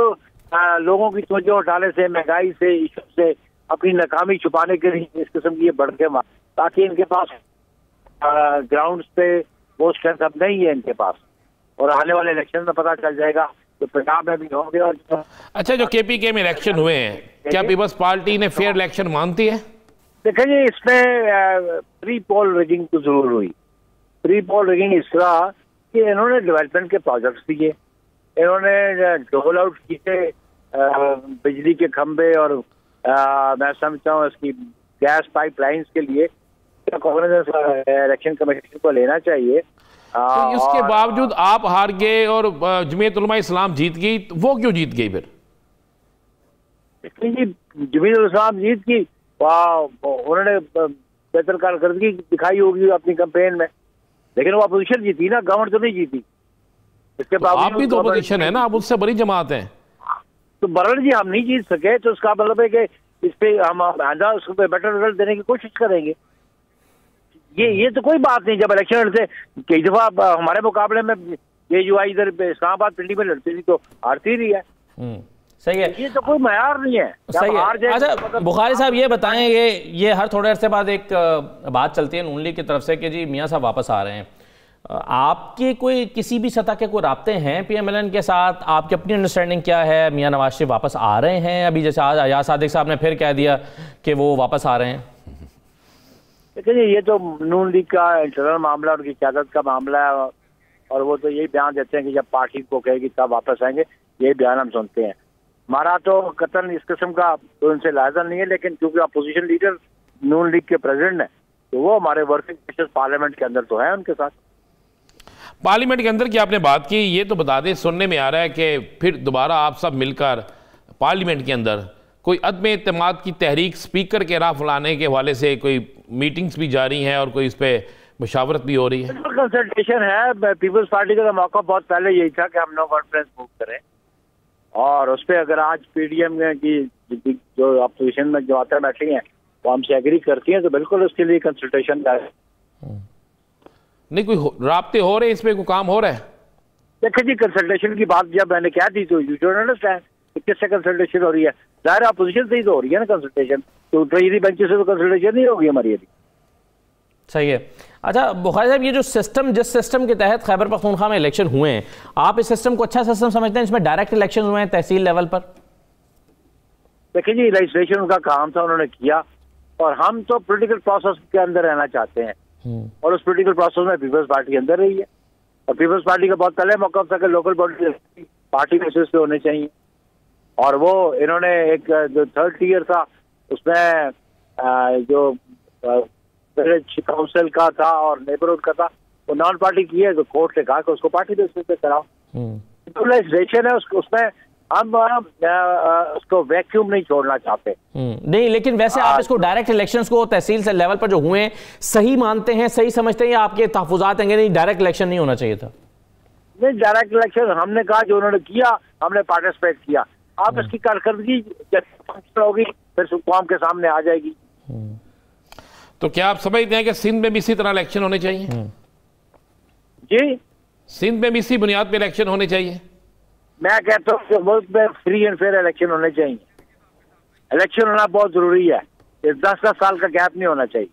लोगों की तवज्जो हटाने से, महंगाई से, इशू से अपनी नाकामी छुपाने के लिए इस किस्म की ये बढ़के मार, ताकि इनके पास ग्राउंड्स पे वो स्ट्रेंथ अब नहीं है इनके पास। और आने वाले इलेक्शन में पता चल जाएगा तो पंजाब में भी होंगे। और
अच्छा, जो केपीके में इलेक्शन हुए हैं, क्या पीपल्स पार्टी ने फेयर इलेक्शन मानती है?
देखिए, इसमें प्री पोल रिगिंग तो जरूर हुई। प्री पोल रिगिंग इस तरह कि इन्होंने डेवलपमेंट के प्रोजेक्ट्स दिए, इन्होंने डोल आउट किए बिजली के खंभे, और मैं समझता हूँ इसकी गैस पाइपलाइंस के लिए कांग्रेस इलेक्शन कमीशन को लेना चाहिए।
तो इसके बावजूद आप हार गए और जमीयत उलमा इस्लाम जीत गई, तो वो क्यों जीत गई फिर?
जमीयत उल इस्लाम जीत गई, उन्होंने बेहतर कारकर्दगी दिखाई होगी अपनी कैंपेन में, लेकिन वो अपोजिशन जीती ना, गवर्नमेंट तो नहीं जीती। इसके
तो आप भी तो अपोजिशन है ना, आप उससे बड़ी जमात हैं।
तो बरल जी हम नहीं जीत सके, तो उसका मतलब है कि इस पे हम आंदा उस पे बेटर रिजल्ट देने की कोशिश करेंगे। ये तो कोई बात नहीं। जब इलेक्शन लड़ते कई दफा हमारे मुकाबले में ये जो इधर इस्लामाबाद पिंडी में लड़ती थी तो हारती रही है।
सही है,
ये तो कोई मयार नहीं है।
सही है। अच्छा बुखारी साहब, ये बताएं, ये हर थोड़े अरसे बाद एक बात चलती है नून लीग की तरफ से कि जी मियाँ साहब वापस आ रहे हैं। आपके कोई किसी भी सतह के कोई राब्ते हैं पीएमएलएन के साथ? आपकी अपनी अंडरस्टैंडिंग क्या है? मियाँ नवाज शरीफ वापस आ रहे हैं? अभी जैसे आज अयाज सादिक साहब ने फिर कह दिया कि वो वापस आ रहे हैं।
देखिए, ये तो नून लीग का इंटरनल मामला, उनकी क़यादत का मामला है, और वो तो यही बयान देते हैं कि जब पार्टी को कहेगी तब वापस आएंगे। यही बयान हम सुनते हैं। हमारा तो कतन इस किस्म का तो उनसे लायजा नहीं है, लेकिन क्योंकि अपोजिशन लीडर नून लीग के प्रेसिडेंट हैं, तो वो हमारे वर्किंग प्रेशर पार्लियामेंट के अंदर तो है उनके साथ।
पार्लियामेंट के अंदर की आपने बात की, ये तो बता दें, सुनने में आ रहा है कि फिर दोबारा आप सब मिलकर पार्लियामेंट के अंदर कोई अदम एतमाद की तहरीक स्पीकर के राह फुलाने के हवाले से कोई मीटिंग्स भी जारी हैं और कोई इस पर मुशावरत भी हो रही है?
कंसल्टेशन है। पीपल्स पार्टी का मौका बहुत पहले यही था कि हम नो कॉन्फ्रेंस मूव करें, और उस पर अगर आज पीडीएम की जो अपोजिशन में जमातें बैठी हैं वो हमसे एग्री करती हैं तो बिल्कुल उसके लिए कंसल्टेशन का
नहीं, कोई राब्ते हो रहे हैं, इस पर कोई काम हो रहा है?
देखिए जी, कंसल्टेशन की बात जब मैंने क्या दी तो यू डोंट अंडरस्टैंड किससे कंसल्टेशन हो रही है। जाहिर अपोजिशन से ही तो हो रही है ना कंसल्टेशन, तो ट्रेजरी बेंच से तो कंसल्टेशन नहीं होगी हमारी अभी।
सही है। अच्छा बुखारी साहब, ये जो सिस्टम, जिस सिस्टम के तहत खैबर पख्तूनख्वा में इलेक्शन हुए हैं, आप इस सिस्टम को अच्छा सिस्टम समझते हैं इसमें डायरेक्ट इलेक्शन हुए हैं तहसील लेवल पर?
देखिए जी, रजिस्ट्रेशन उनका काम था, उन्होंने किया, और हम तो पॉलिटिकल प्रोसेस के अंदर रहना चाहते हैं, और उस पॉलिटिकल प्रोसेस में पीपल्स पार्टी अंदर रही है, और पीपल्स पार्टी का बहुत पहले मौका था कि लोकल बॉडी पार्टी बेसिस पे होने चाहिए, और वो इन्होंने एक जो थर्ड टियर था उसमें जो काउंसिल का था और नेबरहुड का था वो नॉन पार्टी की है, तो कोर्ट ने कहा कि उसको पार्टी बेसिस पे कराओ। रजिस्ट्रेशन है उसमें हम उसको वैक्यूम नहीं छोड़ना चाहते।
नहीं, लेकिन वैसे आप इसको डायरेक्ट इलेक्शंस को तहसील से लेवल पर जो हुए हैं सही मानते हैं, सही समझते हैं, या आपके तहफुजात हैं नहीं डायरेक्ट इलेक्शन नहीं होना चाहिए था?
नहीं, डायरेक्ट इलेक्शन हमने कहा, जो उन्होंने किया हमने पार्टिसिपेट किया। आप इसकी कारकर्दगी होगी फिर कौम के सामने आ जाएगी।
तो क्या आप समझते हैं कि सिंध में भी इसी तरह इलेक्शन होने चाहिए?
जी, सिंध
में भी इसी बुनियाद पे इलेक्शन होने चाहिए?
मैं कहता हूँ कि मुल्क में फ्री एंड फेयर इलेक्शन होने चाहिए। इलेक्शन होना बहुत जरूरी है, 10-10 साल का गैप नहीं होना चाहिए।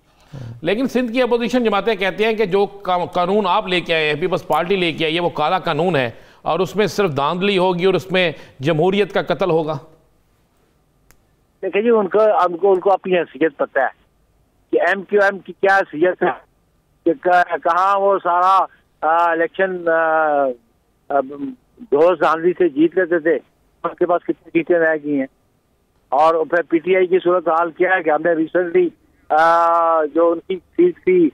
लेकिन सिंध की अपोजिशन जमातें कहती हैं कि जो कानून आप लेके आए हैं, पीपल्स पार्टी लेके आई है, वो काला कानून है और उसमें सिर्फ धांधली होगी और उसमें जमहूरियत का कत्ल होगा।
देखिए जी, उनको अपनी हैसियत पता है कि MQM की क्या हैसियत है, कि कहाँ वो सारा इलेक्शन दोस्त धांधली से जीत लेते थे, उनके पास कितनी सीटें रह गई हैं। और फिर PTI की सूरत हाल क्या है कि हमने रिसेंटली जो उनकी सीट थी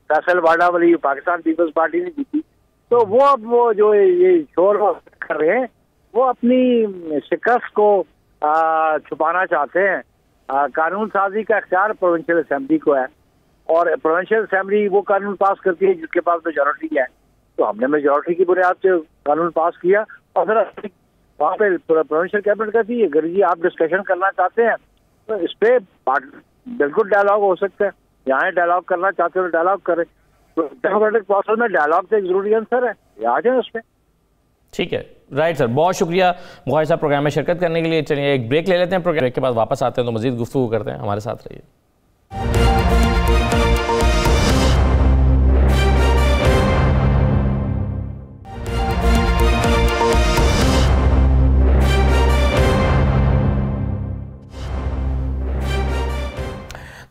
फैसल वाडा वाली, पाकिस्तान पीपल्स पार्टी ने जीती, तो वो जो ये शोर कर रहे हैं वो अपनी शिकस्त को छुपाना चाहते हैं। कानून साजी का अख्तियार प्रोविंशियल असेंबली को है, और प्रोविंशियल असेंबली वो कानून पास करती है जिसके पास मेजॉरिटी है। तो हमने मेजॉरिटी की बुनियाद से कानून पास किया, और फिर वहाँ पे प्रोविंशियल कैबिनेट कहती है अगर जी आप डिस्कशन करना चाहते हैं तो इस पे बिल्कुल डायलॉग हो सकता है, यहाँ डायलॉग करना चाहते हो डायलॉग करें। तो डेमोक्रेटिक प्रोसेस में डायलॉग तो एक जरूरी आंसर है, आ जाए उसमें।
ठीक है, राइट सर, बहुत शुक्रिया बुखारी साहब प्रोग्राम में शिरकत करने के लिए। चलिए एक ब्रेक ले लेते हैं, प्रोग्राम के बाद वापस आते हैं तो मजीद गुफ्तगू करते हैं, हमारे साथ रहिए।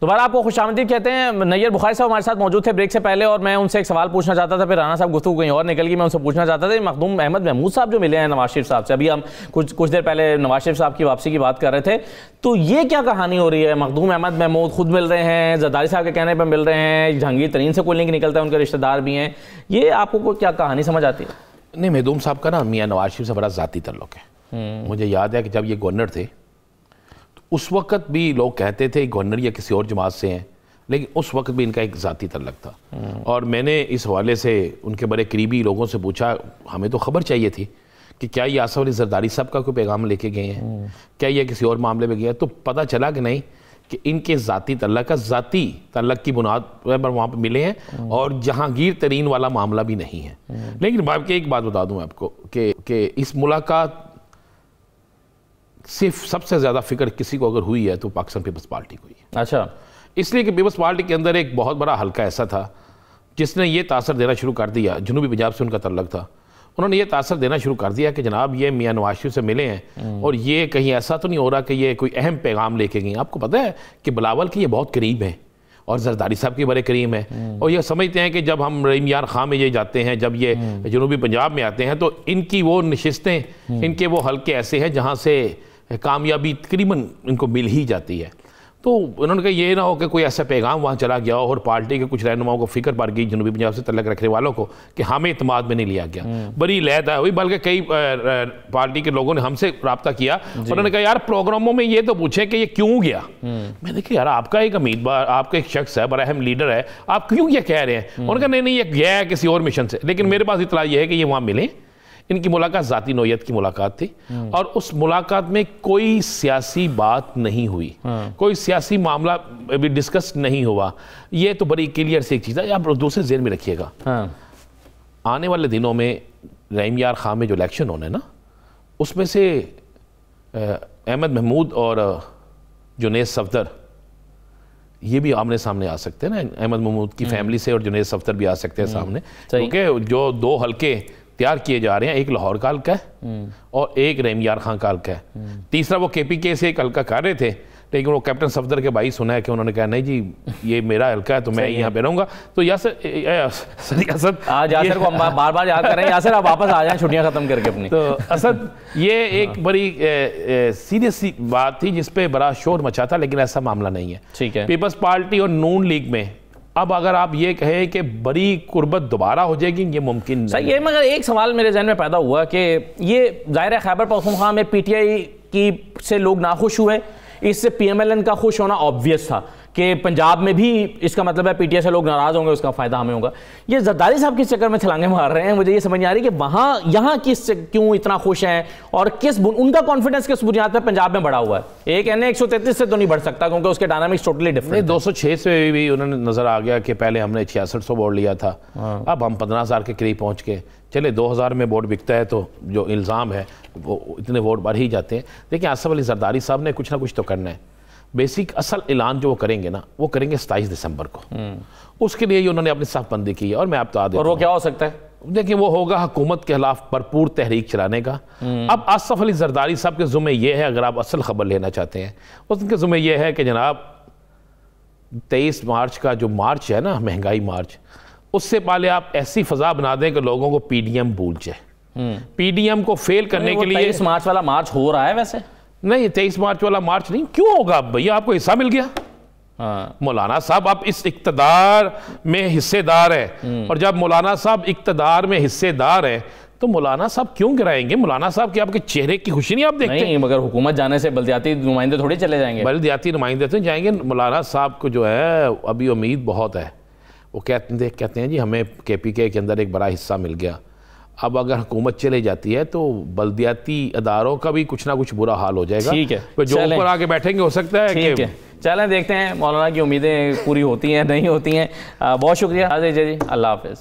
दोबारा आपको खुशामदीद कहते हैं। नैयर बुखारी साहब हमारे साथ मौजूद थे ब्रेक से पहले, और मैं उनसे एक सवाल पूछना चाहता था, फिर राना साहब गुफ्तगू कहीं और निकल गई। मैं उनसे पूछना चाहता था मखदूम अहमद महमूद साहब जो मिले हैं नवाज शरीफ साहब से, अभी हम कुछ देर पहले नवाज शरीफ साहब की वापसी की बात कर रहे थे, तो ये क्या कहानी हो रही है? मखदूम अहमद महमूद खुद मिल रहे हैं, जरदारी साहब के कहने पर मिल रहे हैं, जहांगीर तरीन से कोई लिंक निकलता है, उनके रिश्तेदार भी हैं, ये आपको क्या कहानी समझ आती है?
नहीं, महदूम साहब का ना मियाँ नवाज शरीफ से बड़ा ज़ाती ताल्लुक है। मुझे याद है कि जब ये गवर्नर थे तो उस वक्त भी लोग कहते थे गवर्नर या किसी और जमात से हैं, लेकिन उस वक्त भी इनका एक ज़ाती तल्लक था। और मैंने इस हवाले से उनके बड़े करीबी लोगों से पूछा, हमें तो खबर चाहिए थी कि क्या ये आसफ अली जरदारी साहब का कोई पैगाम लेके गए हैं, क्या ये किसी और मामले में गए हैं? तो पता चला कि नहीं, कि इनके ज़ाती तल्लक की बुनियाद पर वहाँ पर मिले हैं, और जहांगीर तरीन वाला मामला भी नहीं है। लेकिन बाप के एक बात बता दूँ आपको कि इस मुलाकात सिर्फ सबसे ज़्यादा फिक्र किसी को अगर हुई है तो पाकिस्तान पीपल्स पार्टी को ही है।
अच्छा,
इसलिए कि पीपल्स पार्टी के अंदर एक बहुत बड़ा हल्का ऐसा था जिसने ये तासर देना शुरू कर दिया, जनूबी पंजाब से उनका तल्लक था, उन्होंने ये तासर देना शुरू कर दिया कि जनाब ये मियाँ नवाज शरीफ से मिले हैं और ये कहीं ऐसा तो नहीं हो रहा कि ये कोई अहम पैगाम लेके गए। आपको पता है कि बिलावल के ये बहुत करीब हैं और जरदारी साहब के बड़े करीब हैं, और ये समझते हैं कि जब हम रहीम यार खां में ये जाते हैं, जब ये जनूबी पंजाब में आते हैं, तो इनकी वो नशिस्तें, इनके वो हल्के ऐसे हैं जहाँ से कामयाबी तकरीबन इनको मिल ही जाती है। तो उन्होंने कहा ये ना हो कि कोई ऐसा पैगाम वहाँ चला गया और पार्टी के कुछ रहनुमाओं को फिक्र पड़ गई जनूबी पंजाब से तल्लक रखने वालों को कि हमें इत्मीनान में नहीं लिया गया। बड़ी लहदा हुई, बल्कि कई पार्टी के लोगों ने हमसे रब्ता किया, उन्होंने कहा यार प्रोग्रामों में ये तो पूछे कि ये क्यों गया। मैंने कहा यार आपका एक उम्मीदवार, आपका एक शख्स है, बड़ा अहम लीडर है, आप क्यों ये कह रहे हैं? उन्होंने कहा नहीं ये गया है किसी और मिशन से, लेकिन मेरे पास इतला ये है कि ये वहाँ मिले। इनकी मुलाकात ज़ाती नौयत की मुलाकात थी और उस मुलाकात में कोई सियासी बात नहीं हुई, कोई सियासी मामला भी डिस्कस नहीं हुआ। ये तो बड़ी क्लियर सी एक चीज़ है, आप दूसरे ज़हन में रखिएगा। आने वाले दिनों में रहीम यार खां में जो इलेक्शन होने ना, उसमें से अहमद महमूद और जुनैद सफदर ये भी आमने सामने आ सकते हैं ना, अहमद महमूद की फैमिली से, और जुनैद सफदर भी आ सकते हैं सामने, क्योंकि जो दो हल्के तैयार किए जा रहे हैं, एक लाहौर का हल्का है और एक रहीम यार खां का हल्का है। तीसरा वो KPK से एक हल्का कर रहे थे, लेकिन वो कैप्टन सफदर के भाई सुना है कि उन्होंने कहा नहीं जी ये मेरा हल्का है तो मैं यहाँ पे रहूँगा। तो यासर
आज यासर को हम बार बार याद कर रहे हैं, यासर आप वापस आ जाएं छुट्टियाँ खत्म करके अपनी।
तो असद ये एक बड़ी सीरियस सी बात थी जिस पे बड़ा शोर मचा था, लेकिन ऐसा मामला नहीं है।
ठीक है,
पीपल्स पार्टी और नून लीग में अब अगर आप ये कहें कि बड़ी कुर्बत दोबारा हो जाएगी, ये मुमकिन नहीं।
सही है, मगर एक सवाल मेरे जहन में पैदा हुआ कि ये ज़ाहिर है खैबर पख्तूनख्वा में PTI की से लोग नाखुश हुए, इससे PMLN का खुश होना ऑब्वियस था कि पंजाब में भी इसका मतलब है PTI से लोग नाराज़ होंगे, उसका फ़ायदा हमें होगा। ये जरदारी साहब किस चक्कर में छलांगे मार रहे हैं, मुझे ये समझ नहीं आ रही कि वहाँ यहाँ किस क्यों इतना खुश हैं और किस उनका कॉन्फिडेंस किस बुनियाद पर पंजाब में बढ़ा हुआ है। एक NA 133 से तो नहीं बढ़ सकता क्योंकि उसके डायनामिक्स टोटली डिफरेंट।
206 से भी उन्होंने नज़र आ गया कि पहले हमने 6600 वोट लिया था, अब हम 15,000 के करीब पहुँच के चले 2000 में वोट बिकता है, तो जो इल्ज़ाम है वो इतने वोट बढ़ ही जाते हैं। देखिए आसफ अली जरदारी साहब ने कुछ ना कुछ तो करना है। बेसिक असल ऐलान जो वो करेंगे ना, वो करेंगे 27 दिसंबर को। उसके लिए उन्होंने अपनी साफबंदी की है और मैं आप तो
और वो क्या हो सकता है?
देखिए वो होगा हुकूमत के खिलाफ भरपूर तहरीक चलाने का। अब आसफ अली जरदारी साहब के ज़ुम्मे ये है, अगर आप असल खबर लेना चाहते हैं, उनके ज़ुम्मे ये है कि जनाब 23 मार्च का जो मार्च है ना, महंगाई मार्च, उससे पहले आप ऐसी फ़ज़ा बना दें कि लोगों को PDM भूल जाए। PDM को फेल करने के लिए
23 मार्च वाला मार्च हो रहा है वैसे
नहीं, 23 मार्च वाला मार्च नहीं, क्यों होगा भैया? आपको हिस्सा मिल गया। मौलाना साहब आप इस इक़्तिदार में हिस्सेदार है, और जब मौलाना साहब इक़्तिदार में हिस्सेदार है तो मौलाना साहब क्यों गिराएंगे? मौलाना साहब के आपके चेहरे की खुशी नहीं आप देखते?
नहीं, मगर हुकूमत जाने से बल्दियाती नुमाइंदे थोड़ी चले जाएंगे।
बल्दियाती नुमाइंदे तो जाएंगे। मौलाना साहब को जो है अभी उम्मीद बहुत है। वो कहते हैं जी हमें KPK के अंदर एक बड़ा हिस्सा मिल गया। अब अगर हुकूमत चले जाती है तो बल्दियाती अदारों का भी कुछ ना कुछ बुरा हाल हो जाएगा।
ठीक है,
तो जो ऊपर आके बैठेंगे हो सकता है कि
चलें देखते हैं मौलाना की उम्मीदें पूरी होती हैं नहीं होती हैं। बहुत शुक्रिया जी, अल्लाह हाफिज़।